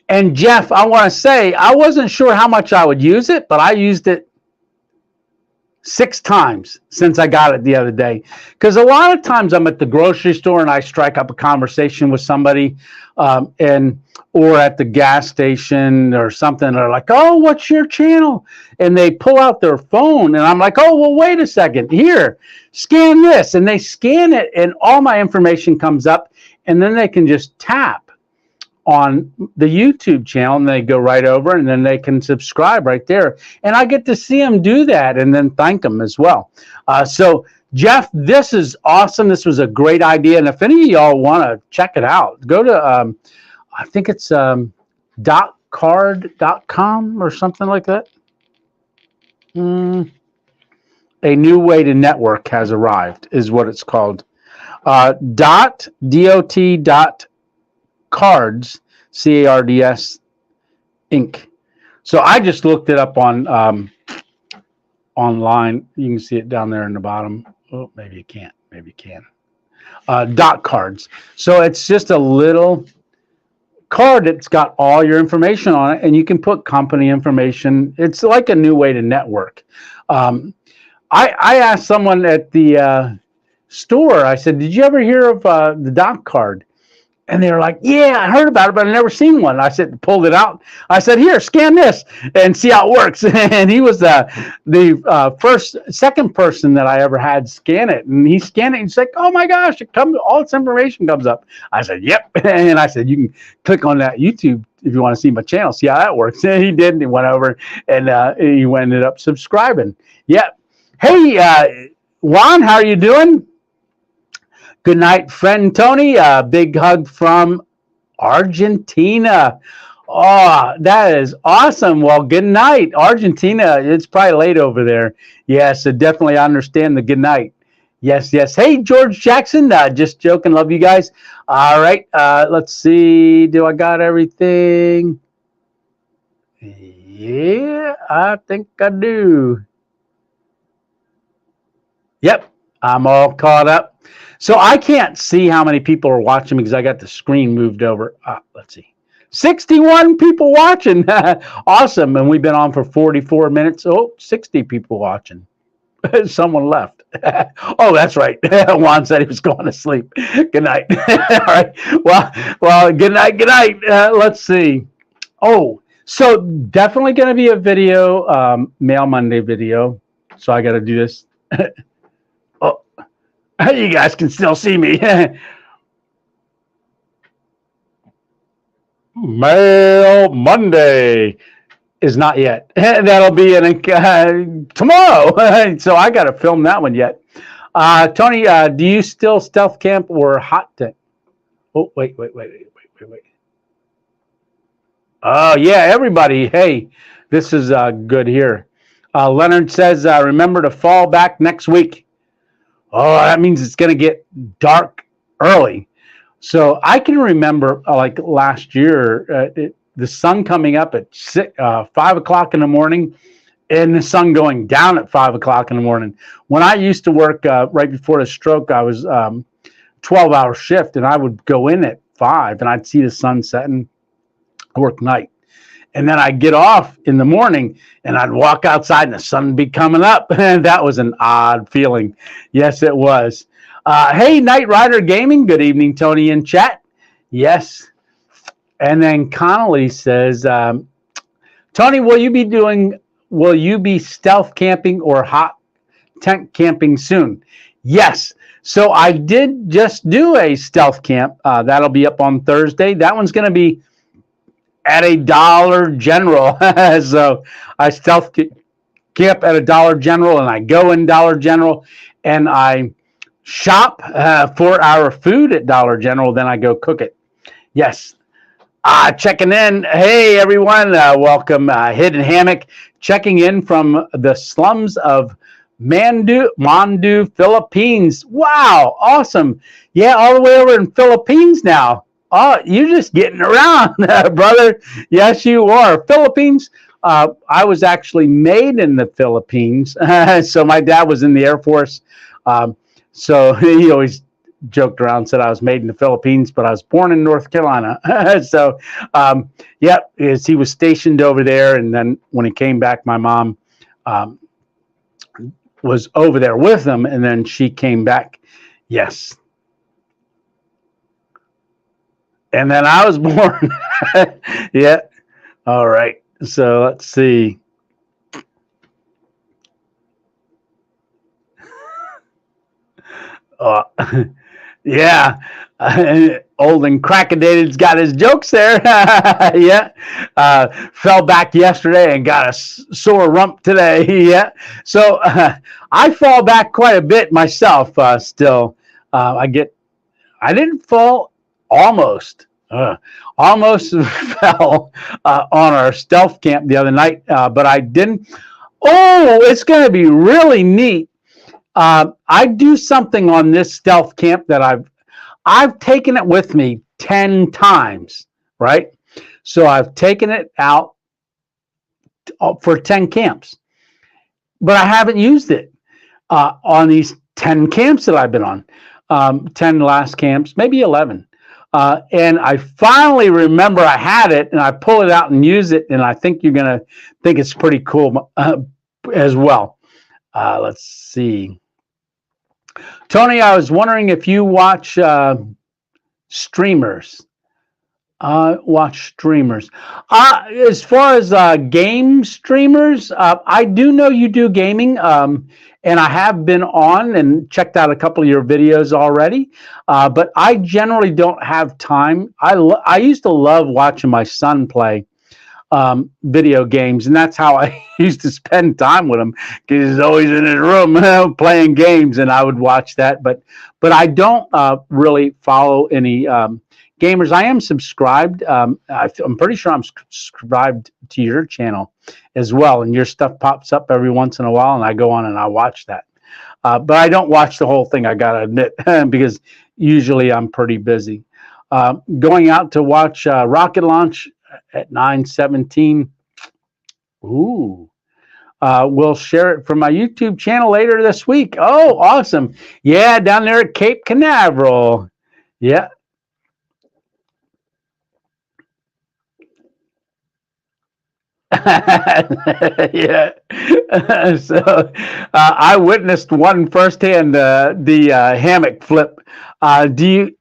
And Jeff, I want to say, I wasn't sure how much I would use it, but I used it 6 times since I got it the other day. Because a lot of times I'm at the grocery store and I strike up a conversation with somebody, or at the gas station or something. They're like, oh, what's your channel? And they pull out their phone and I'm like, oh, well, wait a second. Here, scan this. And they scan it and all my information comes up, and then they can just tap on the YouTube channel and they go right over, and then they can subscribe right there. And I get to see them do that and then thank them as well. So Jeff, this is awesome. This was a great idea. And if any of y'all want to check it out, go to, I think it's dotcard.com or something like that. A new way to network has arrived is what it's called. dot cards, CARDS Inc. So I just looked it up on online. You can see it down there in the bottom. Oh, maybe you can't. Maybe you can. Dot cards. So it's just a little card that's got all your information on it, and you can put company information. It's like a new way to network. I asked someone at the store, I said, did you ever hear of the dot card? And they were like, yeah, I heard about it, but I've never seen one. I said, pulled it out. I said, here, scan this and see how it works. And he was the second person that I ever had scan it. And he scanned it. And he's like, oh my gosh, all this information comes up. I said, yep. And I said, you can click on that YouTube if you want to see my channel, see how that works. And he did. And he went over and he ended up subscribing. Yep. Hey, Juan, how are you doing? Good night, friend Tony. A big hug from Argentina. Oh, that is awesome. Well, good night, Argentina. It's probably late over there. Yeah, so definitely understand the good night. Yes. Hey, George Jackson. Just joking. Love you guys. All right. Let's see. Do I got everything? Yeah, I think I do. Yep, I'm all caught up. So I can't see how many people are watching because I got the screen moved over. Let's see. 61 people watching. Awesome. And we've been on for 44 minutes. Oh, 60 people watching. Someone left. Oh, that's right. Juan said he was going to sleep. Good night. All right. Well, good night. Good night. Let's see. Oh, so definitely going to be a video, Mail Monday video. So I got to do this. Oh, you guys can still see me. Mail Monday is not yet. That'll be in tomorrow. So I got to film that one yet. Tony, do you still stealth camp or hot tent? Oh, wait. Oh, yeah, everybody. Hey, this is good here. Leonard says, remember to fall back next week. Oh, that means it's going to get dark early. So I can remember like last year, the sun coming up at 5 o'clock in the morning and the sun going down at 5 o'clock in the morning. When I used to work right before the stroke, I was 12-hour shift, and I would go in at 5 and I'd see the sun setting, work night. And then I'd get off in the morning and I'd walk outside and the sun would be coming up. And that was an odd feeling. Yes, it was. Hey, Knight Rider Gaming. Good evening, Tony in chat. Yes. And then Connolly says, Tony, will you be stealth camping or hot tent camping soon? Yes. So I did just do a stealth camp. That'll be up on Thursday. That one's going to be at a Dollar General. So I stealth camp at a Dollar General, and I go in Dollar General and I shop for our food at Dollar General. Then I go cook it. Yes. Checking in. Hey, everyone. Welcome. Hidden Hammock checking in from the slums of Mandu, Philippines. Wow. Awesome. Yeah, all the way over in Philippines now. Oh, you're just getting around, brother. Yes, you are. Philippines. I was actually made in the Philippines. So my dad was in the Air Force. So he always joked around, said I was made in the Philippines, but I was born in North Carolina. So, he was stationed over there. And then when he came back, my mom was over there with him. And then she came back. Yes. And then I was born. Yeah. All right. So let's see. Yeah. Old and crackadated's got his jokes there. Yeah. Fell back yesterday and got a sore rump today. Yeah. So I fall back quite a bit myself still. I didn't fall. Almost fell on our stealth camp the other night, but I didn't. Oh, it's going to be really neat. I do something on this stealth camp that I've taken it with me 10 times, right? So I've taken it out for 10 camps, but I haven't used it on these 10 camps that I've been on, 10 last camps, maybe 11. And I finally remember I had it, and I pull it out and use it, and I think you're going to think it's pretty cool as well. Let's see. Tony, I was wondering if you watch streamers. Watch streamers. As far as game streamers, I do know you do gaming. And I have been on and checked out a couple of your videos already, but I generally don't have time. I used to love watching my son play video games, and that's how I used to spend time with him, because he's always in his room playing games, and I would watch that. But I don't really follow any gamers. I am subscribed. I'm pretty sure I'm subscribed to your channel as well, and your stuff pops up every once in a while, and I go on and I watch that. But I don't watch the whole thing, I gotta admit, because usually I'm pretty busy. Going out to watch rocket launch at 9:17. Ooh. We'll share it from my YouTube channel later this week. Oh, awesome. Yeah, down there at Cape Canaveral. Yeah. Yeah. So I witnessed one firsthand, the hammock flip. Do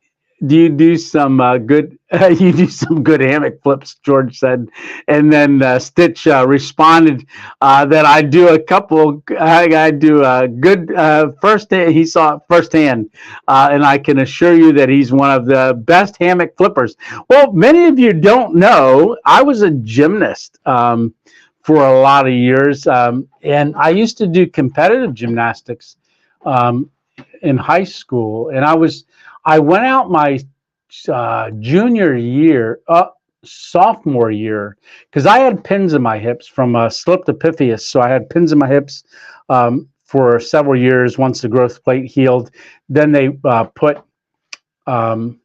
you do some good? You do some good hammock flips, George said, and then Stitch responded that I do a couple. I do a good first. He saw it firsthand, and I can assure you that he's one of the best hammock flippers. Well, many of you don't know I was a gymnast. For a lot of years, and I used to do competitive gymnastics um, in high school, and I went out my junior year, sophomore year, because I had pins in my hips from a slipped epiphyseal. So I had pins in my hips for several years. Once the growth plate healed, then they um,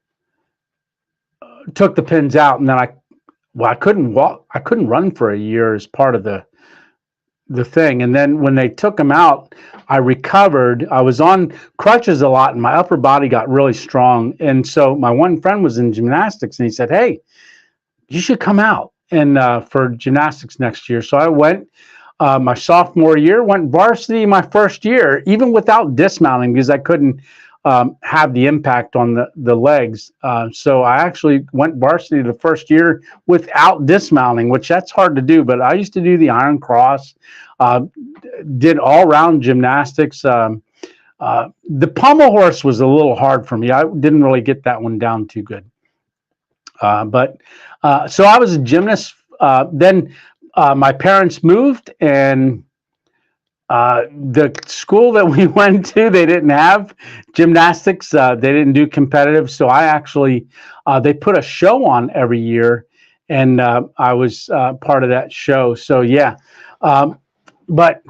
took the pins out, and then I couldn't walk. I couldn't run for a year as part of the thing. And then when they took them out, I recovered. I was on crutches a lot, and my upper body got really strong. And so my one friend was in gymnastics, and he said, "Hey, you should come out and for gymnastics next year." So I went. My sophomore year, went varsity my first year, even without dismounting because I couldn't have the impact on the legs. So I actually went varsity the first year without dismounting, which that's hard to do. But I used to do the iron cross, uh, did all round gymnastics. The pommel horse was a little hard for me. I didn't really get that one down too good. But so I was a gymnast. Then my parents moved, and the school that we went to, they didn't have gymnastics. They didn't do competitive. So I actually, they put a show on every year, and I was part of that show. So yeah, but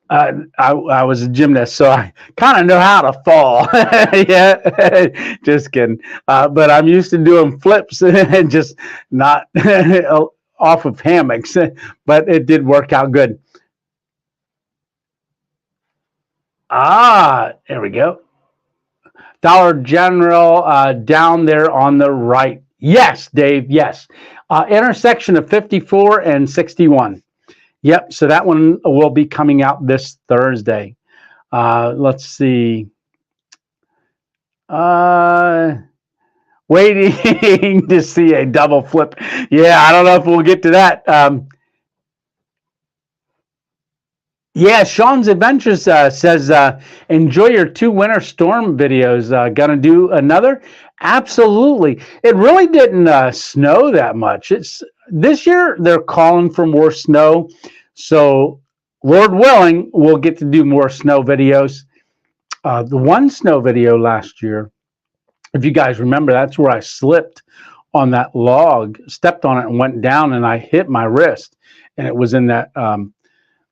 I was a gymnast, so I kind of know how to fall. Yeah, just kidding. But I'm used to doing flips and just not off of hammocks. But it did work out good. There we go. Dollar General down there on the right. Yes, Dave. Yes. Intersection of 54 and 61. Yep. So that one will be coming out this Thursday. Let's see. Waiting to see a double flip. Yeah, I don't know if we'll get to that. Yeah, Sean's Adventures says, enjoy your 2 winter storm videos. Gonna do another? Absolutely. It really didn't snow that much. It's this year they're calling for more snow. So, Lord willing, we'll get to do more snow videos. The one snow video last year, if you guys remember, that's where I slipped on that log, stepped on it and went down, and I hit my wrist. And it was in that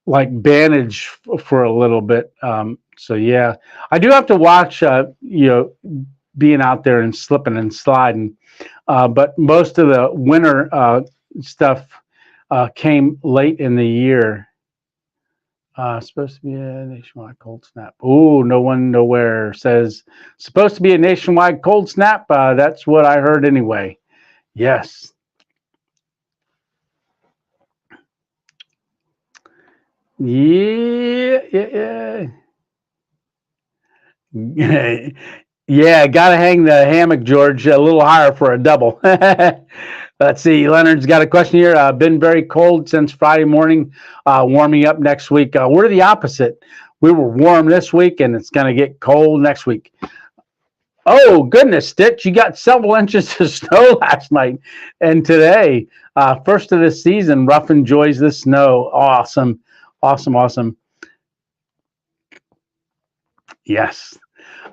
like bandage for a little bit. So yeah, I do have to watch, being out there and slipping and sliding. But most of the winter stuff came late in the year. Supposed to be a nationwide cold snap. Oh, no one nowhere says supposed to be a nationwide cold snap. That's what I heard anyway. Yes. Yeah. Yeah, gotta hang the hammock, George, a little higher for a double. Let's see. Leonard's got a question here. Been very cold since Friday morning, warming up next week. We're the opposite. We were warm this week, and it's going to get cold next week. Oh, goodness, Stitch, you got several inches of snow last night and today. First of the season, Rough enjoys the snow. Awesome. Awesome. Yes.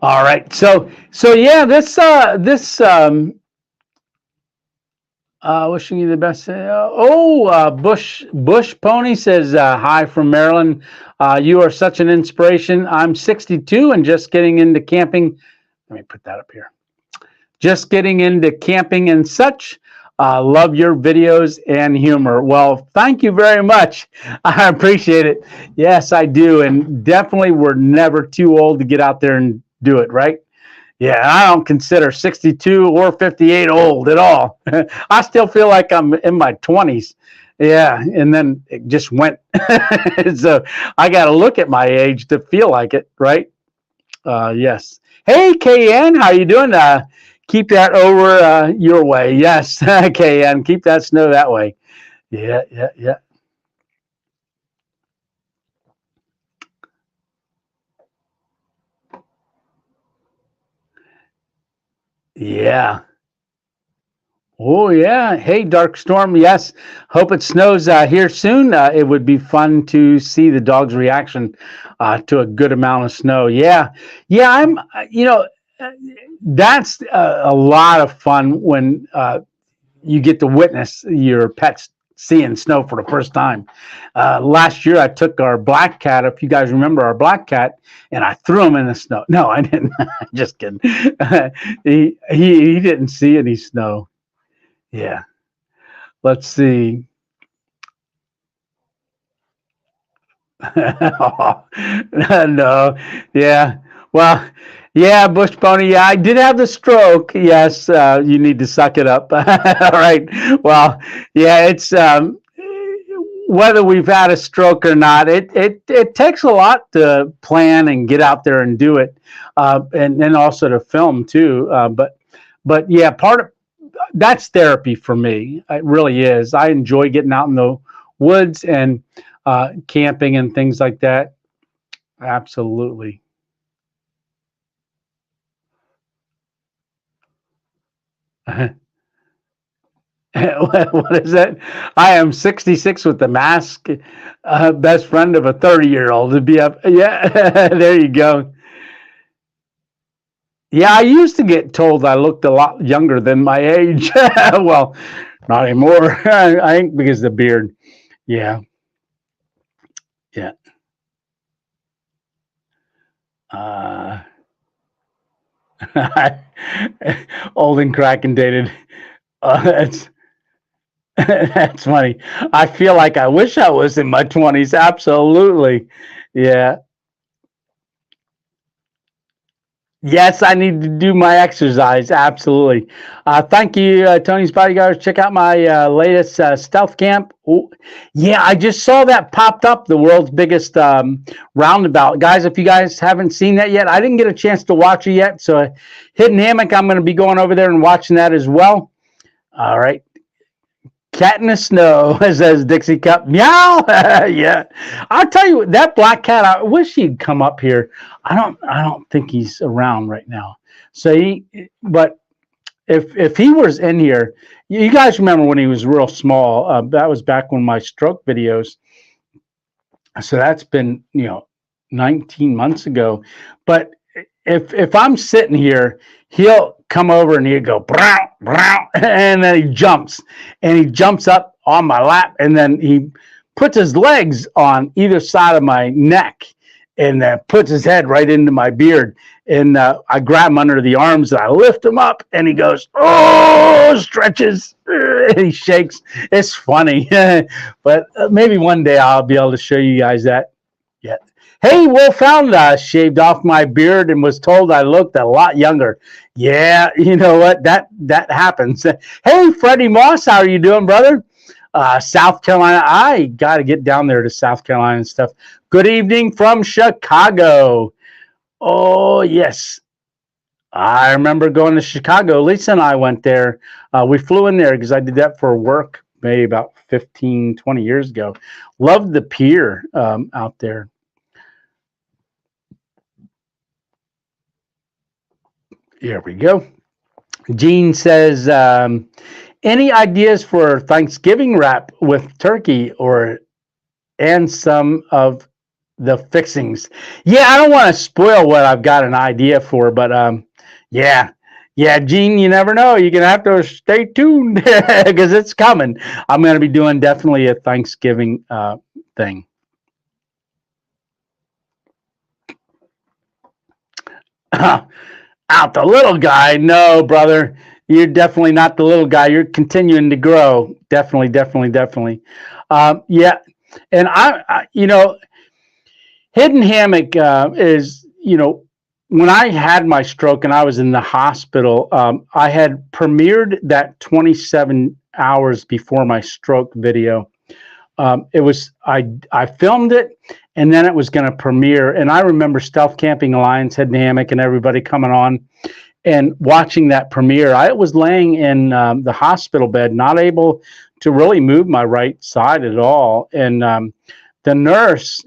All right. So yeah, this wishing you the best. Bush Pony says hi from Maryland. You are such an inspiration. I'm 62 and just getting into camping. Let me put that up here. Just getting into camping and such. Love your videos and humor. Well, thank you very much. I appreciate it. Yes, I do. And definitely we're never too old to get out there and do it, right? Yeah, I don't consider 62 or 58 old at all. I still feel like I'm in my 20s. Yeah, and then it just went. So I got to look at my age to feel like it, right? Yes. Hey, KN, how you doing? Keep that over your way. Yes, KN, keep that snow that way. Yeah, yeah, yeah. Yeah. Oh, yeah. Hey, Dark Storm. Yes. Hope it snows here soon. It would be fun to see the dog's reaction to a good amount of snow. Yeah. Yeah. Uh, that's a lot of fun when you get to witness your pets seeing snow for the first time. Last year, I took our black cat, if you guys remember our black cat, and I threw him in the snow. No, I didn't. Just kidding. He didn't see any snow. Yeah. Let's see. No. Yeah. Well, yeah, Bush Pony. Yeah, I did have the stroke. Yes, you need to suck it up. All right. Well, yeah, it's whether we've had a stroke or not, it takes a lot to plan and get out there and do it, and then also to film too. But yeah, part of that's therapy for me. It really is. I enjoy getting out in the woods and camping and things like that. Absolutely. What is that? I am 66 with the mask. Best friend of a 30-year-old to be up. Yeah, there you go. Yeah, I used to get told I looked a lot younger than my age. Well, not anymore. I think because of the beard. Yeah, yeah. Uh, old and crack and dated. That's that's funny. I feel like I wish I was in my 20s. Absolutely. Yeah. Yes, I need to do my exercise. Absolutely. Thank you, Tony's Bodyguards. Check out my latest stealth camp. Ooh, yeah, I just saw that popped up, the world's biggest roundabout. Guys, if you guys haven't seen that yet, I didn't get a chance to watch it yet. So, Hidden Hammock, I'm going to be going over there and watching that as well. All right. Cat in the snow, says Dixie Cup. Meow. Yeah. I'll tell you what, that black cat, I wish he'd come up here. I don't think he's around right now. So but if he was in here, you guys remember when he was real small, that was back when my stroke videos. So that's been, 19 months ago. But if I'm sitting here, he'll come over and he'll go brow, brow, and then he jumps up on my lap, and then he puts his legs on either side of my neck, and puts his head right into my beard, and I grab him under the arms and I lift him up, and he goes, oh, stretches, and he shakes. It's funny, but maybe one day I'll be able to show you guys that. Yeah. Hey, Wolfhound, shaved off my beard and was told I looked a lot younger. Yeah, you know what? That happens. Hey, Freddie Moss, how are you doing, brother? South Carolina. I got to get down there to South Carolina and stuff. Good evening from Chicago. Oh, yes. I remember going to Chicago. Lisa and I went there. We flew in there because I did that for work maybe about 15, 20 years ago. Loved the pier out there. Here we go. Gene says, any ideas for Thanksgiving wrap with turkey and some of the fixings? Yeah, I don't want to spoil what I've got an idea for, but yeah, Gene, you never know. You're gonna have to stay tuned because it's coming. I'm gonna be doing definitely a Thanksgiving thing. Out the little guy. No, brother. You're definitely not the little guy. You're continuing to grow. Definitely. Yeah. And Hidden Hammock is, when I had my stroke and I was in the hospital, I had premiered that 27 hours before my stroke video. I filmed it, and then it was going to premiere. And I remember Stealth Camping Alliance, Head and Hammock, and everybody coming on and watching that premiere. I was laying in the hospital bed, not able to really move my right side at all. And the nurses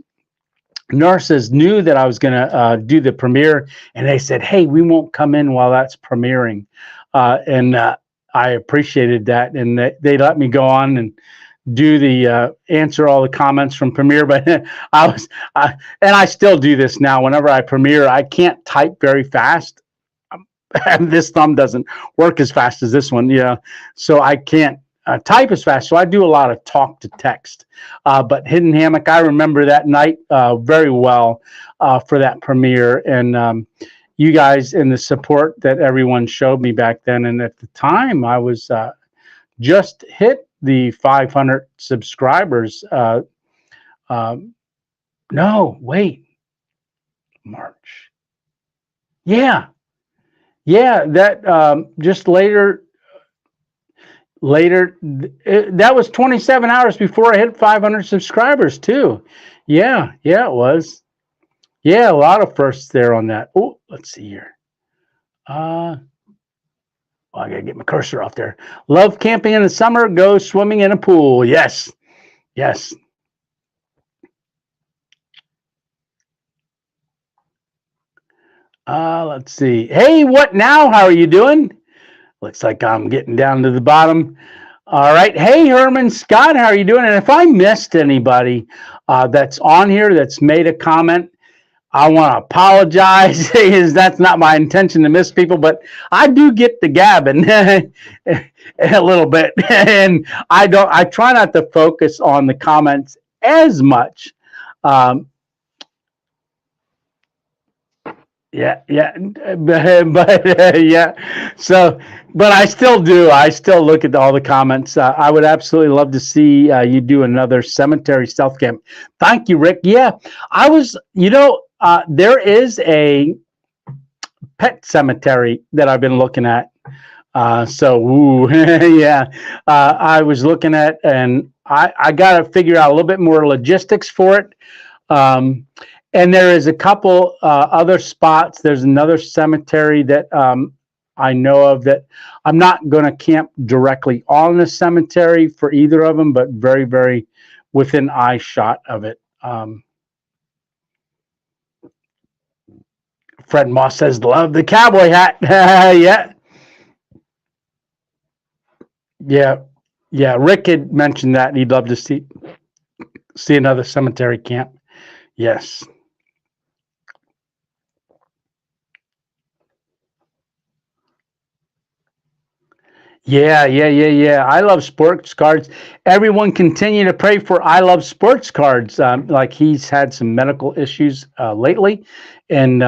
knew that I was going to do the premiere, and they said, "Hey, we won't come in while that's premiering." And I appreciated that, and they let me go on and do the answer all the comments from premiere. But and I still do this now. Whenever I premiere, I can't type very fast. And this thumb doesn't work as fast as this one, so I can't type as fast. So I do a lot of talk to text. But Hidden Hammock, I remember that night very well for that premiere, and you guys and the support that everyone showed me back then. And at the time, I was just hit the 500 subscribers. No, wait, March. Yeah, that just later, that was 27 hours before I hit 500 subscribers too. Yeah, it was. Yeah, a lot of firsts there on that. Oh, let's see here. I gotta get my cursor off there. Love camping in the summer, go swimming in a pool. Yes. Let's see. Hey, what now? How are you doing? Looks like I'm getting down to the bottom. All right. Hey, Herman Scott, how are you doing? And if I missed anybody that's on here that's made a comment, I want to apologize. That's not my intention to miss people, but I do get the gabbing a little bit, and I try not to focus on the comments as much. Yeah. So, but I still do. I still look at all the comments. I would absolutely love to see you do another cemetery stealth camp. Thank you, Rick. Yeah, I was. There is a pet cemetery that I've been looking at. I was looking at, and I got to figure out a little bit more logistics for it. And there is a couple other spots. There's another cemetery that I know of that I'm not going to camp directly on the cemetery for either of them, but very, very within eye shot of it. Fred Moss says, love the cowboy hat. Yeah. Rick had mentioned that he'd love to see another cemetery camp. Yes. Yeah. I love sports cards. Everyone continue to pray for I Love Sports Cards. Like he's had some medical issues lately. And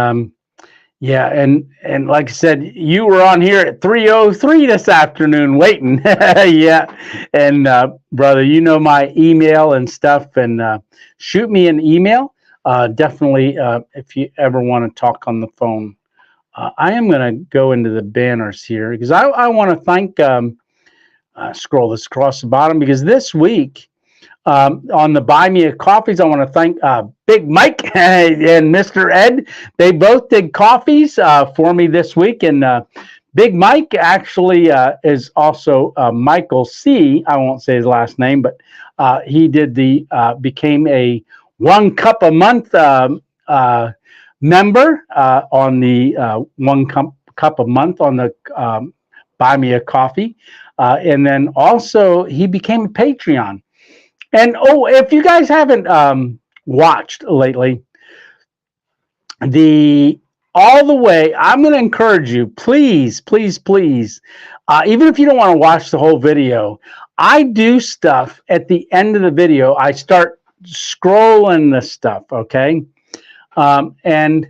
and like I said, you were on here at 3:03 this afternoon waiting. Yeah. And brother, you know my email and stuff, and shoot me an email. Definitely if you ever want to talk on the phone. I am going to go into the banners here because I want to thank, scroll this across the bottom, because this week on the Buy Me a Coffees, I want to thank Big Mike and Mr. Ed. They both did coffees for me this week. And Big Mike actually is also Michael C. I won't say his last name, but he did became a 1 cup a month member on the 1 cup a month on the Buy Me a Coffee. And then also he became a Patreon. And if you guys haven't watched lately, all the way, I'm going to encourage you, please, even if you don't want to watch the whole video, I do stuff at the end of the video. I start scrolling the stuff, okay? And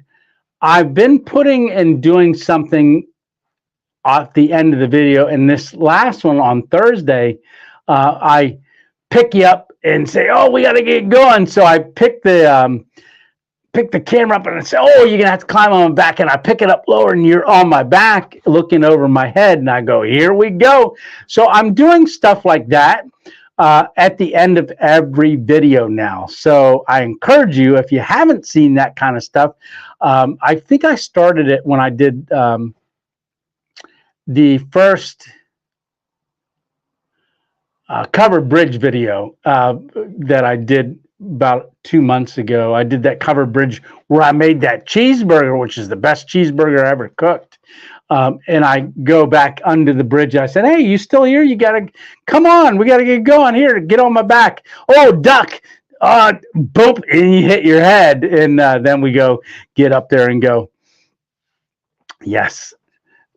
I've been putting and doing something at the end of the video. And this last one on Thursday, I pick you up and say, oh, we got to get going. So I pick the camera up and I say, oh, you're going to have to climb on my back. And I pick it up lower and you're on my back looking over my head. And I go, here we go. So I'm doing stuff like that. at the end of every video now. So I encourage you, if you haven't seen that kind of stuff, I think I started it when I did the first covered bridge video that I did about 2 months ago. I did that covered bridge where I made that cheeseburger, which is the best cheeseburger I ever cooked. And I go back under the bridge. I said, "Hey, you still here? You got to come on. We got to get going here. Get on my back. Oh, duck. Boop." And you hit your head. And then we go get up there and go. Yes.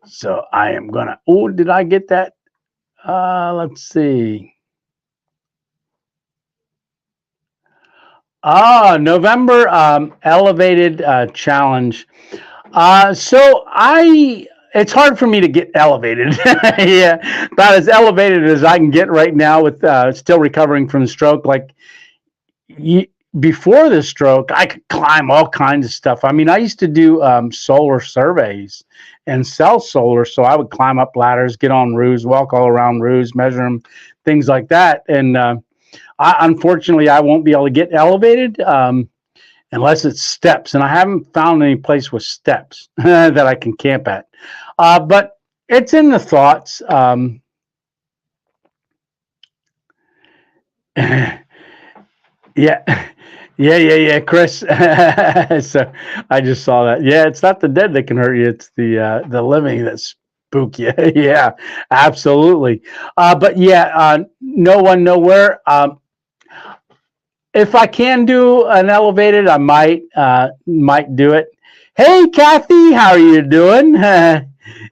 So I am going to. Oh, did I get that? Let's see. November elevated challenge. So it's hard for me to get elevated. Yeah, about as elevated as I can get right now with still recovering from the stroke. Like before the stroke, I could climb all kinds of stuff. I mean, I used to do solar surveys and sell solar. So I would climb up ladders, get on roofs, walk all around roofs, measure them, things like that. And unfortunately, I won't be able to get elevated unless it's steps. And I haven't found any place with steps that I can camp at. But it's in the thoughts. Yeah, Chris. So I just saw that. Yeah, it's not the dead that can hurt you; it's the living that spook you. Yeah, absolutely. But yeah, no one, nowhere. If I can do an elevated, I might do it. Hey, Kathy, how are you doing?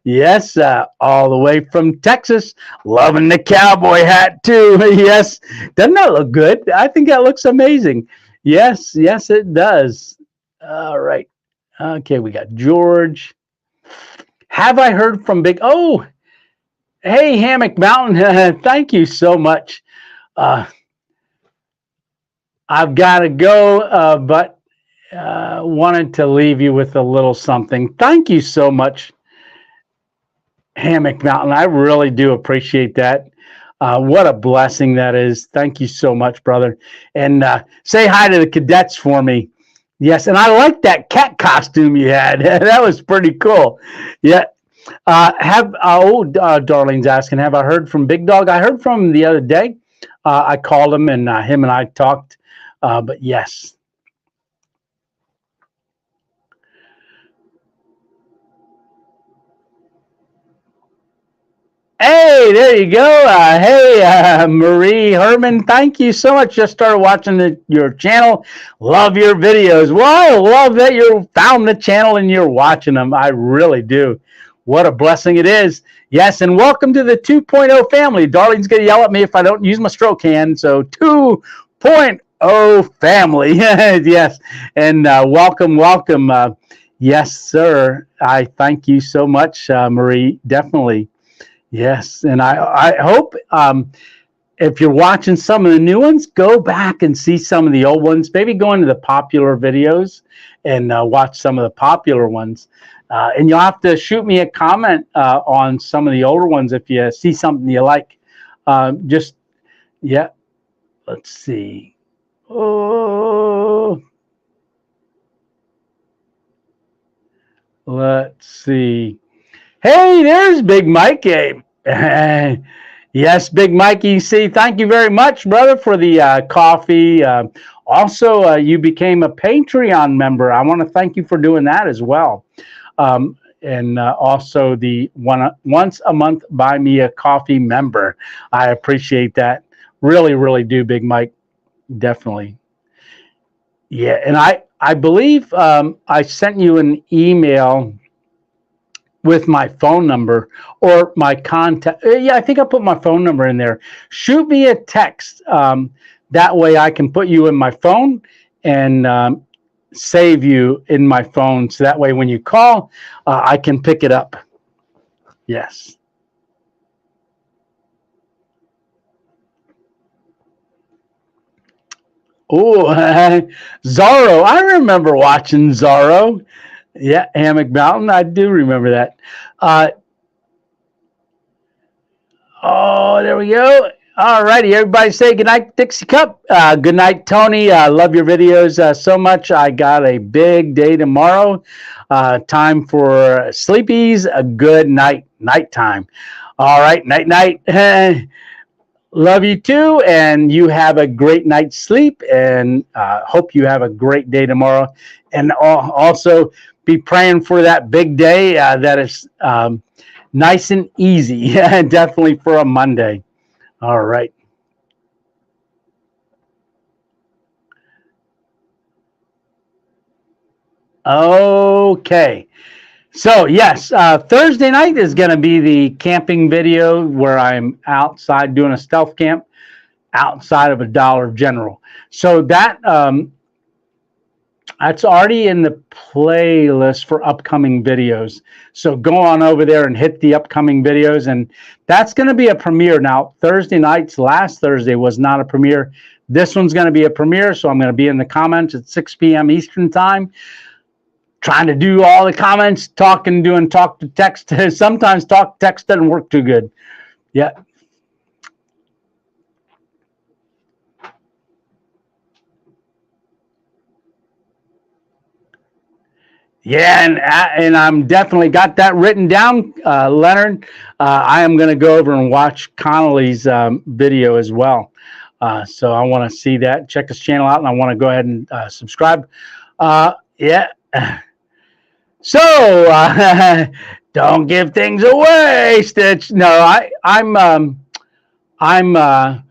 Yes, all the way from Texas, loving the cowboy hat too. Yes, doesn't that look good? I think that looks amazing. Yes, it does. All right. Okay, we got George. Have I heard from Big? Oh, hey, Hammock Mountain. Thank you so much. I've got to go, but wanted to leave you with a little something. Thank you so much, Hammock Mountain. I really do appreciate that. What a blessing that is. Thank you so much, brother. And say hi to the cadets for me. Yes, and I like that cat costume you had. That was pretty cool. Yeah. Darlene's asking, have I heard from Big Dog? I heard from him the other day. I called him, and him and I talked. But yes. Hey, there you go. Hey, Marie Herman, thank you so much. Just started watching your channel. Love your videos. Well, I love that you found the channel and you're watching them. I really do. What a blessing it is. Yes, and welcome to the 2.0 family. Darlene's going to yell at me if I don't use my stroke hand. So 2.0 family. Yes, and welcome. Yes, sir. I thank you so much, Marie. Definitely. Yes, and I hope if you're watching some of the new ones, go back and see some of the old ones. Maybe go into the popular videos and watch some of the popular ones. And you'll have to shoot me a comment on some of the older ones if you see something you like. Let's see. Oh, let's see. Hey, there's Big Mikey. Yes, Big Mikey. See, thank you very much, brother, for the coffee. Also, you became a Patreon member. I want to thank you for doing that as well. And also the once a month buy me a coffee member. I appreciate that. Really, really do, Big Mike. Definitely. Yeah, and I believe I sent you an email with my phone number or my contact. Yeah, I think I put my phone number in there. Shoot me a text. That way I can put you in my phone and save you in my phone. So that way when you call, I can pick it up. Yes. Oh, Zorro. I remember watching Zorro. Yeah, Hammock Mountain. I do remember that. Oh, there we go. All righty, everybody say good night, Dixie Cup. Good night, Tony. Love your videos so much. I got a big day tomorrow. Time for sleepies. A good nighttime. All right, night. Love you too, and you have a great night's sleep, and hope you have a great day tomorrow. And also be praying for that big day that is nice and easy, definitely for a Monday. All right. Okay. So, yes, Thursday night is going to be the camping video where I'm outside doing a stealth camp outside of a Dollar General. So that's already in the playlist for upcoming videos. So go on over there and hit the upcoming videos. And that's going to be a premiere. Now, Thursday nights, last Thursday was not a premiere. This one's going to be a premiere. So I'm going to be in the comments at 6 p.m. Eastern time, trying to do all the comments, talk to text. Sometimes talk to text doesn't work too good. Yeah. Yeah, and I'm definitely got that written down, Leonard. I am going to go over and watch Connolly's video as well. So I want to see that. Check his channel out, and I want to go ahead and subscribe. Yeah. So don't give things away, Stitch. No, I'm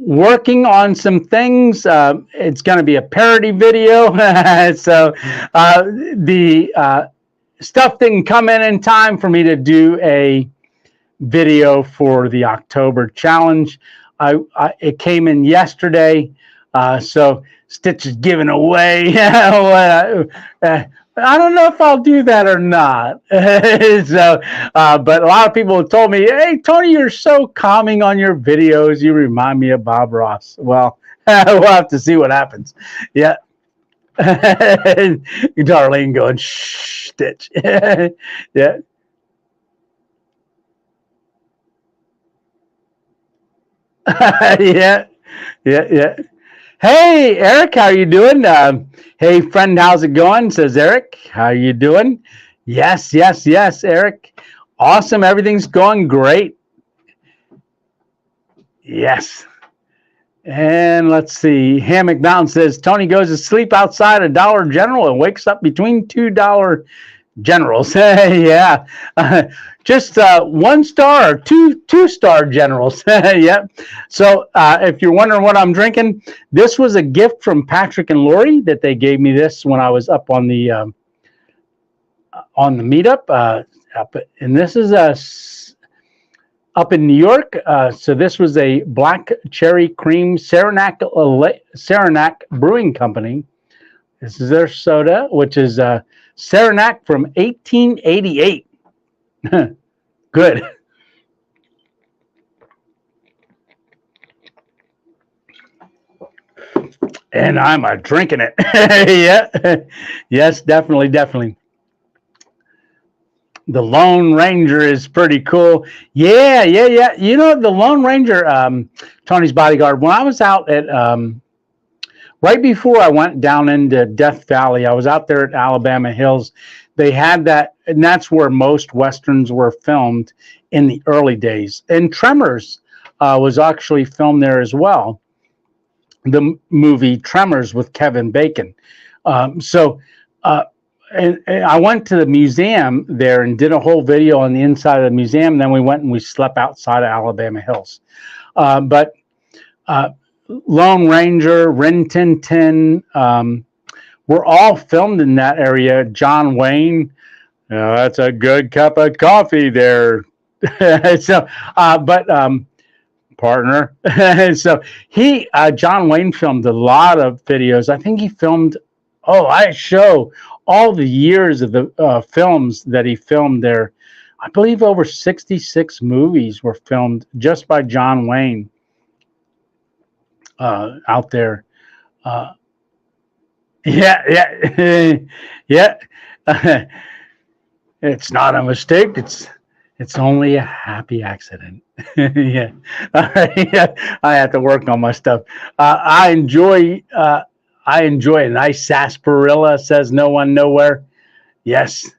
working on some things. It's going to be a parody video. So the stuff didn't come in time for me to do a video for the October challenge. It came in yesterday. So Stitch is giving away. I don't know if I'll do that or not. So, but a lot of people have told me, "Hey, Tony, you're so calming on your videos. You remind me of Bob Ross." Well, we'll have to see what happens. Yeah. Darlene going, "Shh, Stitch." Yeah. Yeah. Hey, Eric, how you doing? Hey, friend, how's it going? Says Eric. How you doing? Yes, Eric. Awesome. Everything's going great. Yes. And let's see. Hammock Mountain says Tony goes to sleep outside a Dollar General and wakes up between $2 generals. Yeah. Just 1 star or two-star generals. Yep. So if you're wondering what I'm drinking, this was a gift from Patrick and Lori that they gave me this when I was up on the meetup. And this is up in New York. So this was a black cherry cream Saranac Brewing Company. This is their soda, which is Saranac from 1888. Good. And I'm drinking it. Yeah. Yes, definitely. The Lone Ranger is pretty cool. Yeah. You know, the Lone Ranger, Tony's bodyguard, when I was out at, right before I went down into Death Valley, I was out there at Alabama Hills. They had that, and that's where most Westerns were filmed in the early days. And Tremors was actually filmed there as well. The movie Tremors with Kevin Bacon. And I went to the museum there and did a whole video on the inside of the museum. And then we went and we slept outside of Alabama Hills. But Lone Ranger, Rin Tin Tin, were all filmed in that area. John Wayne, that's a good cup of coffee there. So, partner. So John Wayne filmed a lot of videos. I think he filmed, I show all the years of the films that he filmed there. I believe over 66 movies were filmed just by John Wayne out there. Yeah. It's not a mistake. It's only a happy accident. Yeah. All right. Yeah. I have to work on my stuff. I enjoy a nice sarsaparilla, says no one nowhere. Yes.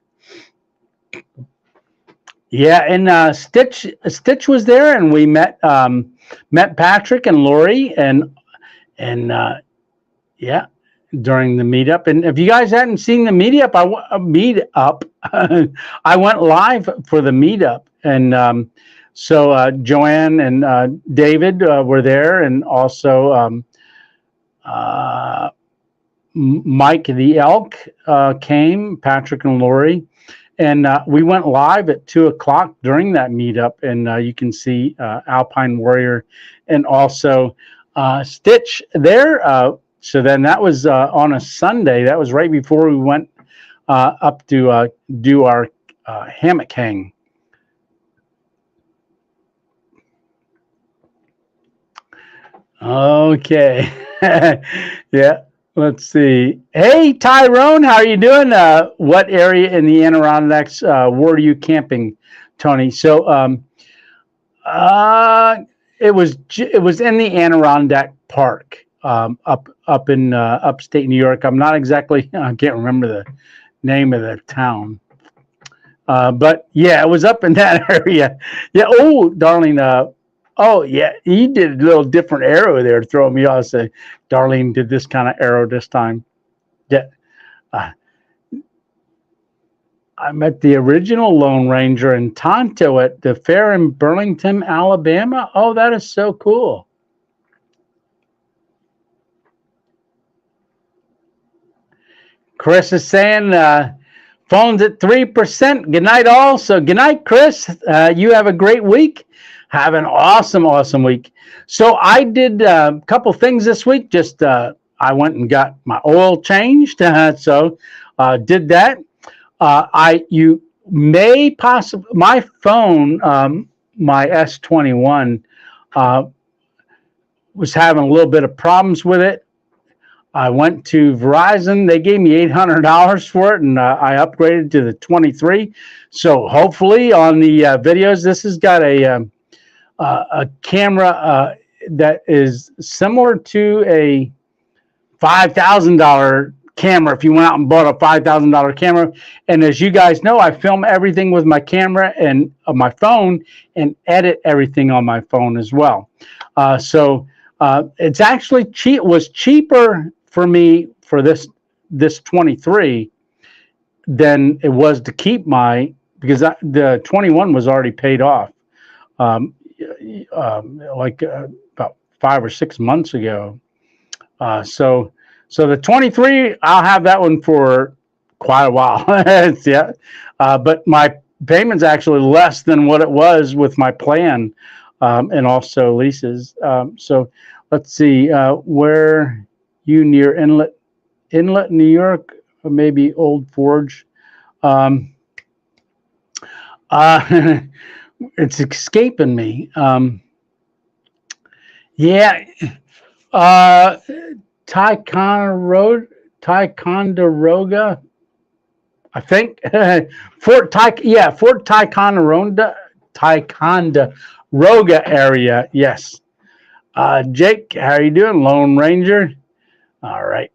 Yeah, and Stitch was there, and we met Patrick and Lori, and yeah, during the meetup. And if you guys hadn't seen the meetup, I went live for the meetup, and so Joanne and David were there, and also uh, Mike the Elk came, Patrick and Lori. And we went live at 2:00 during that meetup, and you can see Alpine Warrior and also Stitch there. So then that was on a Sunday. That was right before we went up to do our hammock hang. Okay. Yeah. Let's see. Hey, Tyrone, how are you doing? What area in the Adirondacks were you camping, Tony? So it was in the Adirondack Park up in upstate New York. I'm not exactly, I can't remember the name of the town. But yeah, it was up in that area. Yeah. Oh, darling. Oh yeah, he did a little different arrow there to throw me off. Say, Darlene did this kind of arrow this time. Yeah, I met the original Lone Ranger in Tonto at the fair in Burlington, Alabama. Oh, that is so cool. Chris is saying phone's at 3%. Good night, all. So good night, Chris. You have a great week. Have an awesome, awesome week. So I did a couple things this week. Just I went and got my oil changed. So did that. You may possibly, my phone, my S21, was having a little bit of problems with it. I went to Verizon. They gave me $800 for it, and I upgraded to the 23. So hopefully on the videos, this has got a camera that is similar to a $5,000 camera if you went out and bought a $5,000 camera. And as you guys know, I film everything with my camera and my phone and edit everything on my phone as well. So it's actually cheap. It was cheaper for me for this 23 than it was to keep because the 21 was already paid off. About 5 or 6 months ago. So the 23, I'll have that one for quite a while. Yeah, but my payment's actually less than what it was with my plan, and also leases. So let's see, where you near Inlet, New York, or maybe Old Forge. It's escaping me. Yeah, Ticonderoga, I think. Fort Ticonderoga area. Yes. Jake, how are you doing, Lone Ranger? All right.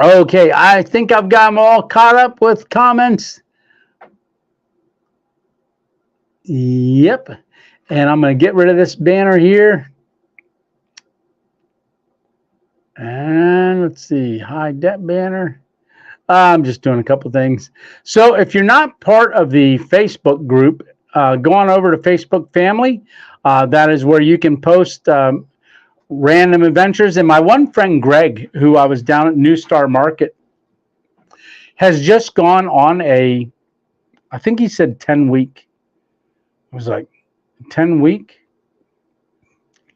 Okay, I think I've got them all caught up with comments. Yep. And I'm going to get rid of this banner here. And let's see, hide that banner. I'm just doing a couple things. So if you're not part of the Facebook group, go on over to Facebook Family. That is where you can post random adventures. And my one friend, Greg, who I was down at New Star Market, has just gone on I think he said 10-week. It was like 10-week,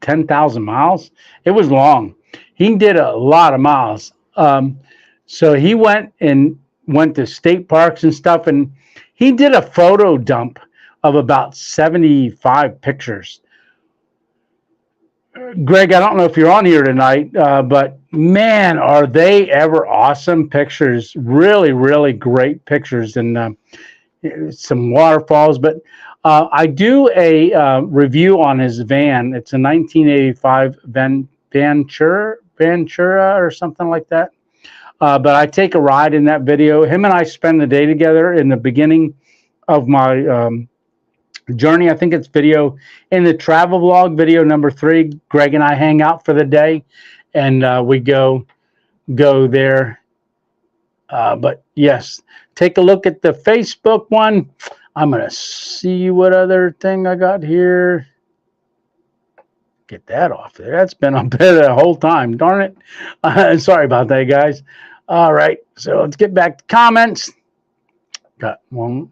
10,000 miles. It was long. He did a lot of miles. So he went to state parks and stuff, and he did a photo dump of about 75 pictures. Greg, I don't know if you're on here tonight, but man, are they ever awesome pictures. Really, really great pictures and some waterfalls. But I do a review on his van. It's a 1985 Ventura or something like that. But I take a ride in that video. Him and I spend the day together in the beginning of my journey. I think it's video in the travel vlog, video number 3. Greg and I hang out for the day, and we go there. But yes, take a look at the Facebook one. I'm gonna see what other thing I got here. Get that off there. That's been up there the whole time. Darn it. Sorry about that, guys. All right, so let's get back to comments. Got one.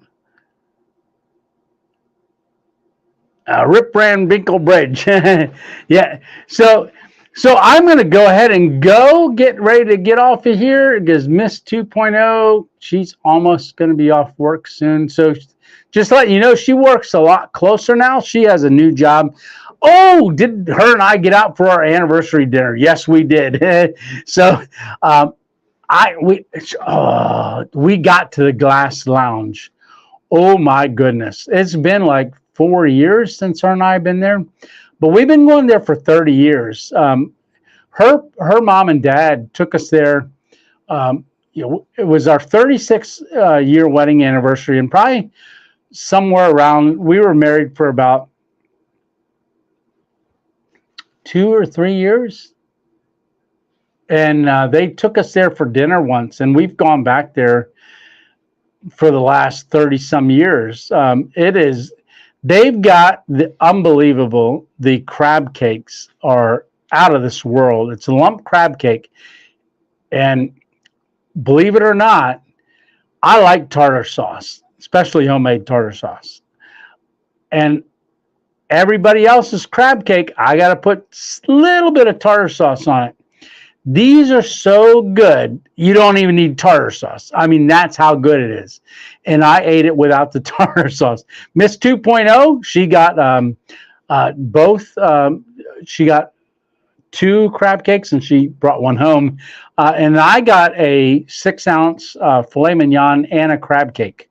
Rip Van Winkle Bridge. Yeah. So I'm going to go ahead and get ready to get off of here because Miss 2.0, she's almost going to be off work soon. So just letting you know, she works a lot closer now. She has a new job. Oh, did her and I get out for our anniversary dinner? Yes, we did. So we got to the Glass Lounge. Oh my goodness. It's been like 4 years since her and I have been there, but we've been going there for 30 years. Her mom and dad took us there. It was our 36th year wedding anniversary, and probably somewhere around, we were married for about 2 or 3 years. And they took us there for dinner once, and we've gone back there for the last 30 some years. They've got the unbelievable, the crab cakes are out of this world. It's a lump crab cake. And believe it or not, I like tartar sauce, especially homemade tartar sauce. And everybody else's crab cake, I got to put a little bit of tartar sauce on it. These are so good, you don't even need tartar sauce. I mean, that's how good it is. And I ate it without the tartar sauce. Miss 2.0, she got both. She got 2 crab cakes, and she brought one home. And I got a 6-ounce filet mignon and a crab cake.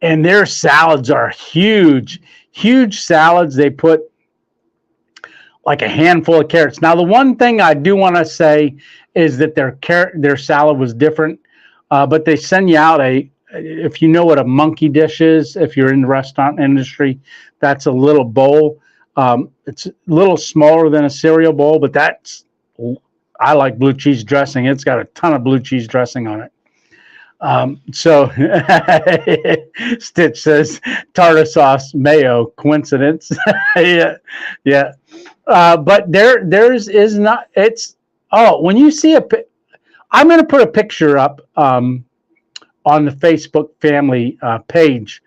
And their salads are huge, huge salads. They put like a handful of carrots. Now, the one thing I do want to say is that their salad was different, but they send you out if you know what a monkey dish is, if you're in the restaurant industry, that's a little bowl. It's a little smaller than a cereal bowl, but I like blue cheese dressing. It's got a ton of blue cheese dressing on it. So Stitch says tartar sauce mayo coincidence. Yeah. But theirs is not. When you see I'm going to put a picture up on the Facebook family page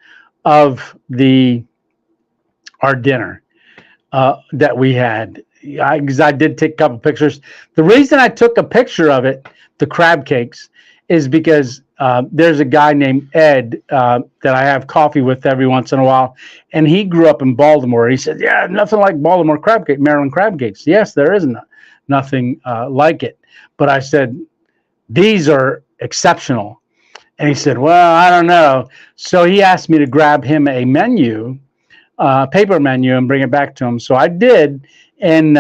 of our dinner that we had. Because I did take a couple pictures. The reason I took a picture of it, the crab cakes, is because there's a guy named Ed that I have coffee with every once in a while, and he grew up in Baltimore. He said, "Yeah, nothing like Baltimore crab cake, Maryland crab cakes." Yes, there isn't nothing like it. But I said, these are exceptional. And he said, "Well, I don't know." So he asked me to grab him a menu, paper menu, and bring it back to him. So I did, and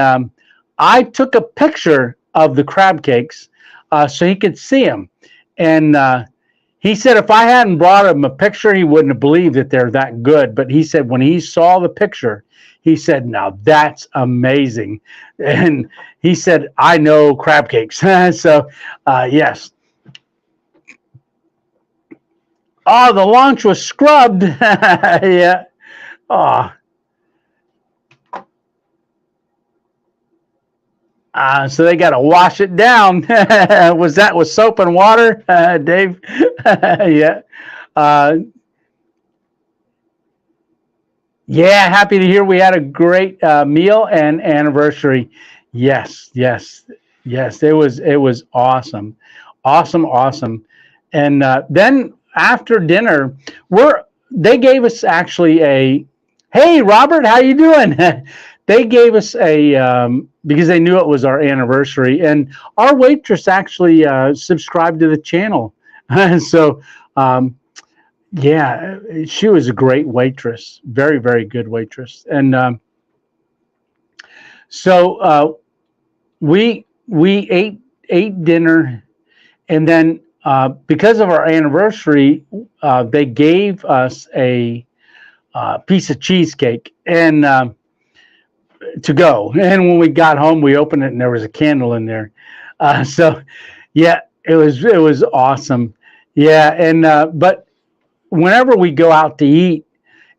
I took a picture of the crab cakes so he could see them. And he said if I hadn't brought him a picture, he wouldn't have believed that they're that good. But he said when he saw the picture, he said, "Now that's amazing." And he said, "I know crab cakes." So, yes. Oh, the launch was scrubbed. Yeah. Oh. So they got to wash it down. Was that with soap and water, Dave? Yeah. Yeah, happy to hear we had a great meal and anniversary. Yes. It was awesome. Awesome. And then after dinner, they gave us actually hey, Robert, how you doing? they gave us a because they knew it was our anniversary, and our waitress actually subscribed to the channel. So yeah, she was a great waitress, very, very good waitress. And so we ate dinner, and then because of our anniversary, they gave us a piece of cheesecake and to go. And when we got home, we opened it, and there was a candle in there. So yeah, it was awesome. Yeah, and but whenever we go out to eat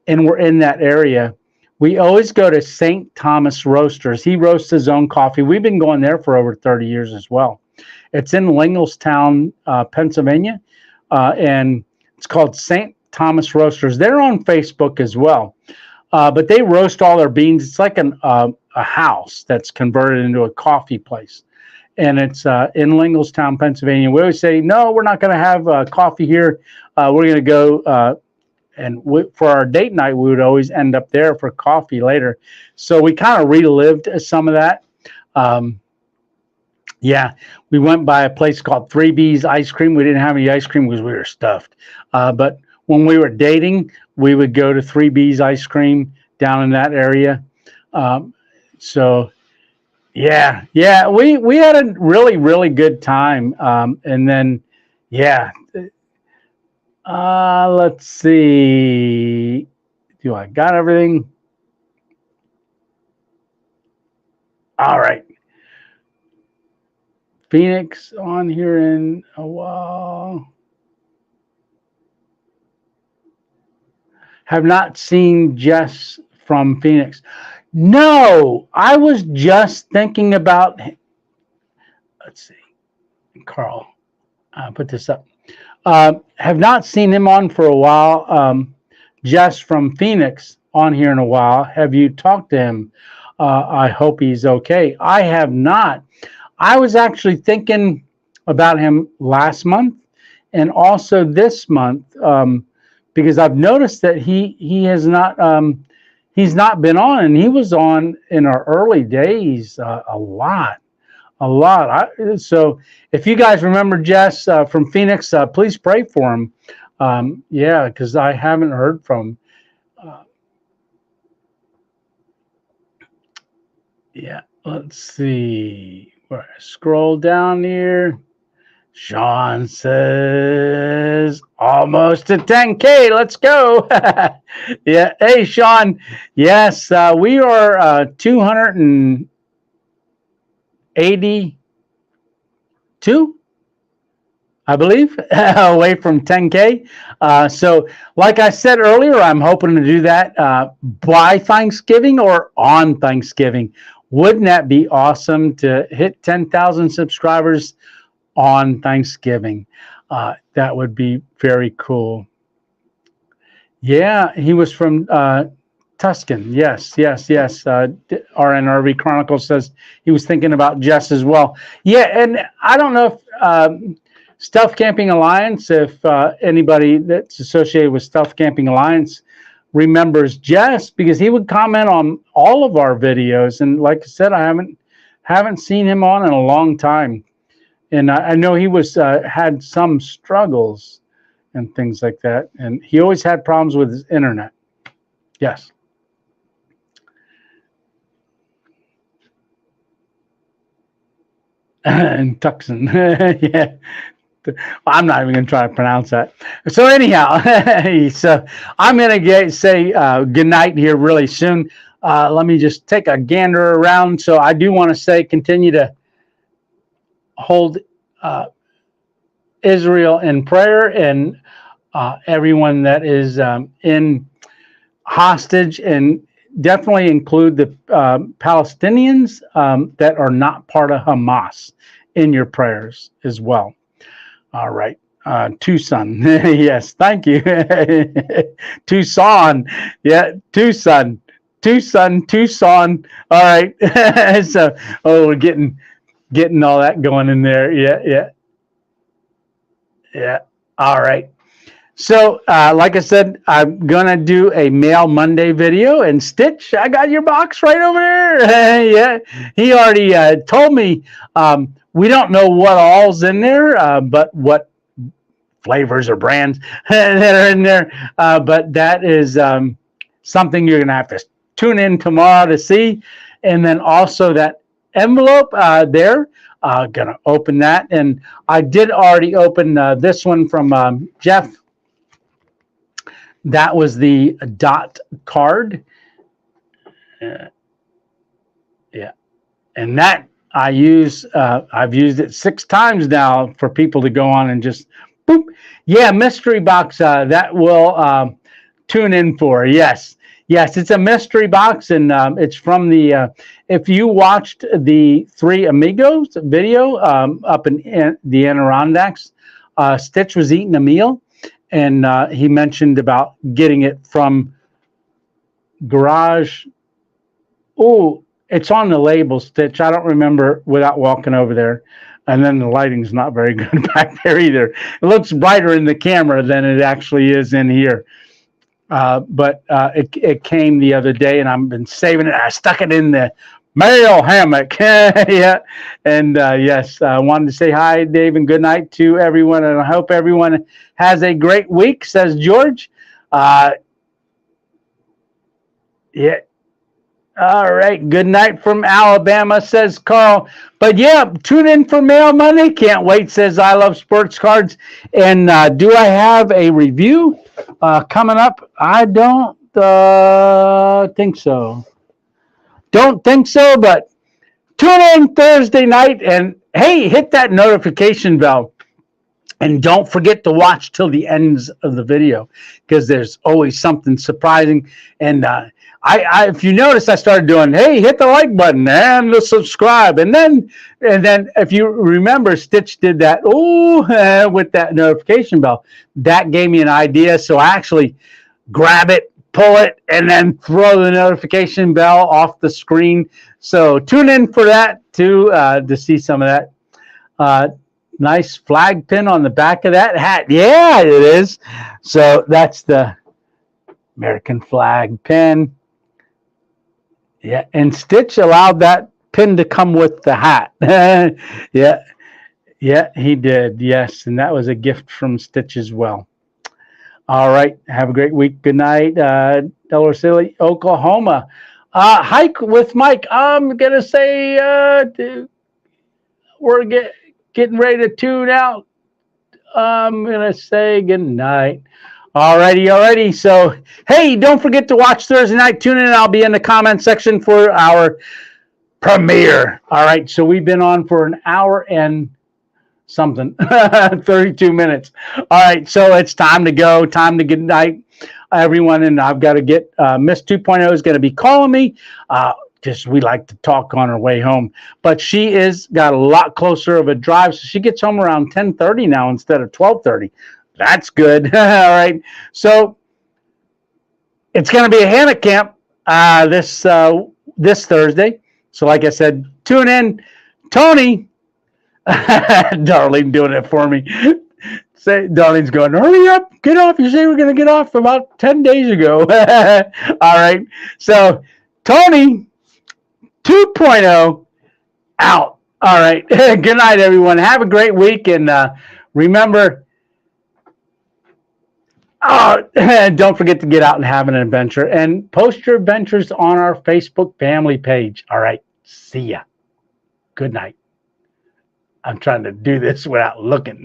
and we're in that area, we always go to St. Thomas Roasters. He roasts his own coffee. We've been going there for over 30 years as well. It's in Linglestown, Pennsylvania, and it's called St. Thomas Roasters. They're on Facebook as well, but they roast all their beans. It's like a house that's converted into a coffee place, and it's in Linglestown, Pennsylvania. We always say, no, we're not going to have coffee here. We're going to go and for our date night, we would always end up there for coffee later. So we kind of relived some of that. Yeah, we went by a place called 3B's Ice Cream. We didn't have any ice cream because we were stuffed. But when we were dating, we would go to 3B's Ice Cream down in that area. So yeah, we had a really, really good time. And then, yeah. Let's see. Do I got everything? All right. Phoenix on here in a while. Have not seen Jess from Phoenix. No, I was just thinking about. Let's see. Carl, put this up. Have not seen him on for a while. Jess from Phoenix on here in a while. Have you talked to him? I hope he's okay. I have not. I was actually thinking about him last month and also this month because I've noticed that he has not he's not been on, and he was on in our early days a lot. So if you guys remember Jess from Phoenix, please pray for him. Yeah, because I haven't heard from him. Yeah, let's see. Scroll down here. Sean says almost to 10K. Let's go. Yeah. Hey, Sean. Yes, we are 282, I believe, away from 10K. So like I said earlier, I'm hoping to do that by Thanksgiving or on Thanksgiving. Wouldn't that be awesome to hit 10,000 subscribers on Thanksgiving? That would be very cool. Yeah, he was from Tuscan. Yes. RNRV Chronicle says he was thinking about Jess as well. Yeah, and I don't know if Stealth Camping Alliance, if anybody that's associated with Stealth Camping Alliance remembers Jess, because he would comment on all of our videos. And like I said, I haven't seen him on in a long time. And I know he was had some struggles and things like that. And he always had problems with his internet. Yes. And Tucson. Yeah. I'm not even going to try to pronounce that. So anyhow, so I'm going to say good night here really soon. Let me just take a gander around. So I do want to say continue to hold Israel in prayer, and everyone that is in hostage, and definitely include the Palestinians that are not part of Hamas in your prayers as well. All right. Tucson. Yes. Thank you. Tucson. Yeah. Tucson. All right. So, we're getting all that going in there. Yeah. All right. So, like I said, I'm going to do a Mail Monday video. And Stitch, I got your box right over there. Yeah, he already told me we don't know what all's in there, but what flavors or brands that are in there. But that is something you're going to have to tune in tomorrow to see. And then also that envelope there. Going to open that. And I did already open this one from Jeff. That was the dot card. Yeah. And that I use, I've used it 6 times now for people to go on and just boop. Yeah, mystery box that will tune in for. Yes. Yes, it's a mystery box, and it's from the, if you watched the Three Amigos video up in the Adirondacks, Stitch was eating a meal. And he mentioned about getting it from Garage. Oh, it's on the label, Stitch. I don't remember without walking over there. And then the lighting's not very good back there either. It looks brighter in the camera than it actually is in here. But it came the other day, and I've been saving it. I stuck it in the mail hammock. Yeah. And yes, I wanted to say hi, Dave, and good night to everyone. And I hope everyone has a great week, says George. Yeah. All right. Good night from Alabama, says Carl. But yeah, tune in for Mail Monday. Can't wait, says I Love Sports Cards. And do I have a review coming up? I don't think so. Don't think so, but tune in Thursday night and hey, hit that notification bell. And don't forget to watch till the ends of the video because there's always something surprising. And I if you notice, I started doing, hey, hit the like button and the subscribe. And then if you remember, Stitch did that, with that notification bell. That gave me an idea. So I actually grab it, pull it, and then throw the notification bell off the screen. So tune in for that too, to see some of that. Nice flag pin on the back of that hat. Yeah, it is. So that's the American flag pin. Yeah, and Stitch allowed that pin to come with the hat. Yeah, he did. Yes, and that was a gift from Stitch as well. All right. Have a great week. Good night. Delaware City, Oklahoma. Hike with Mike. I'm going to say we're getting ready to tune out. I'm going to say good night. Alrighty. So, hey, don't forget to watch Thursday night. Tune in. I'll be in the comment section for our premiere. All right. So we've been on for an hour and something, 32 minutes. All right. So it's time to go. Time to good night, everyone. And I've got to get Miss 2.0 is going to be calling me. Just we like to talk on her way home, but she is got a lot closer of a drive, so she gets home around 10:30 now instead of 12:30. That's good. All right, so it's going to be a hammock camp this Thursday. So, like I said, tune in. Tony, Darlene doing it for me. Say, Darlene's going, hurry up, get off. You say we're going to get off about 10 days ago. All right, so Tony 2.0 out. All right. Good night, everyone. Have a great week. And remember, don't forget to get out and have an adventure. And post your adventures on our Facebook family page. All right. See ya. Good night. I'm trying to do this without looking.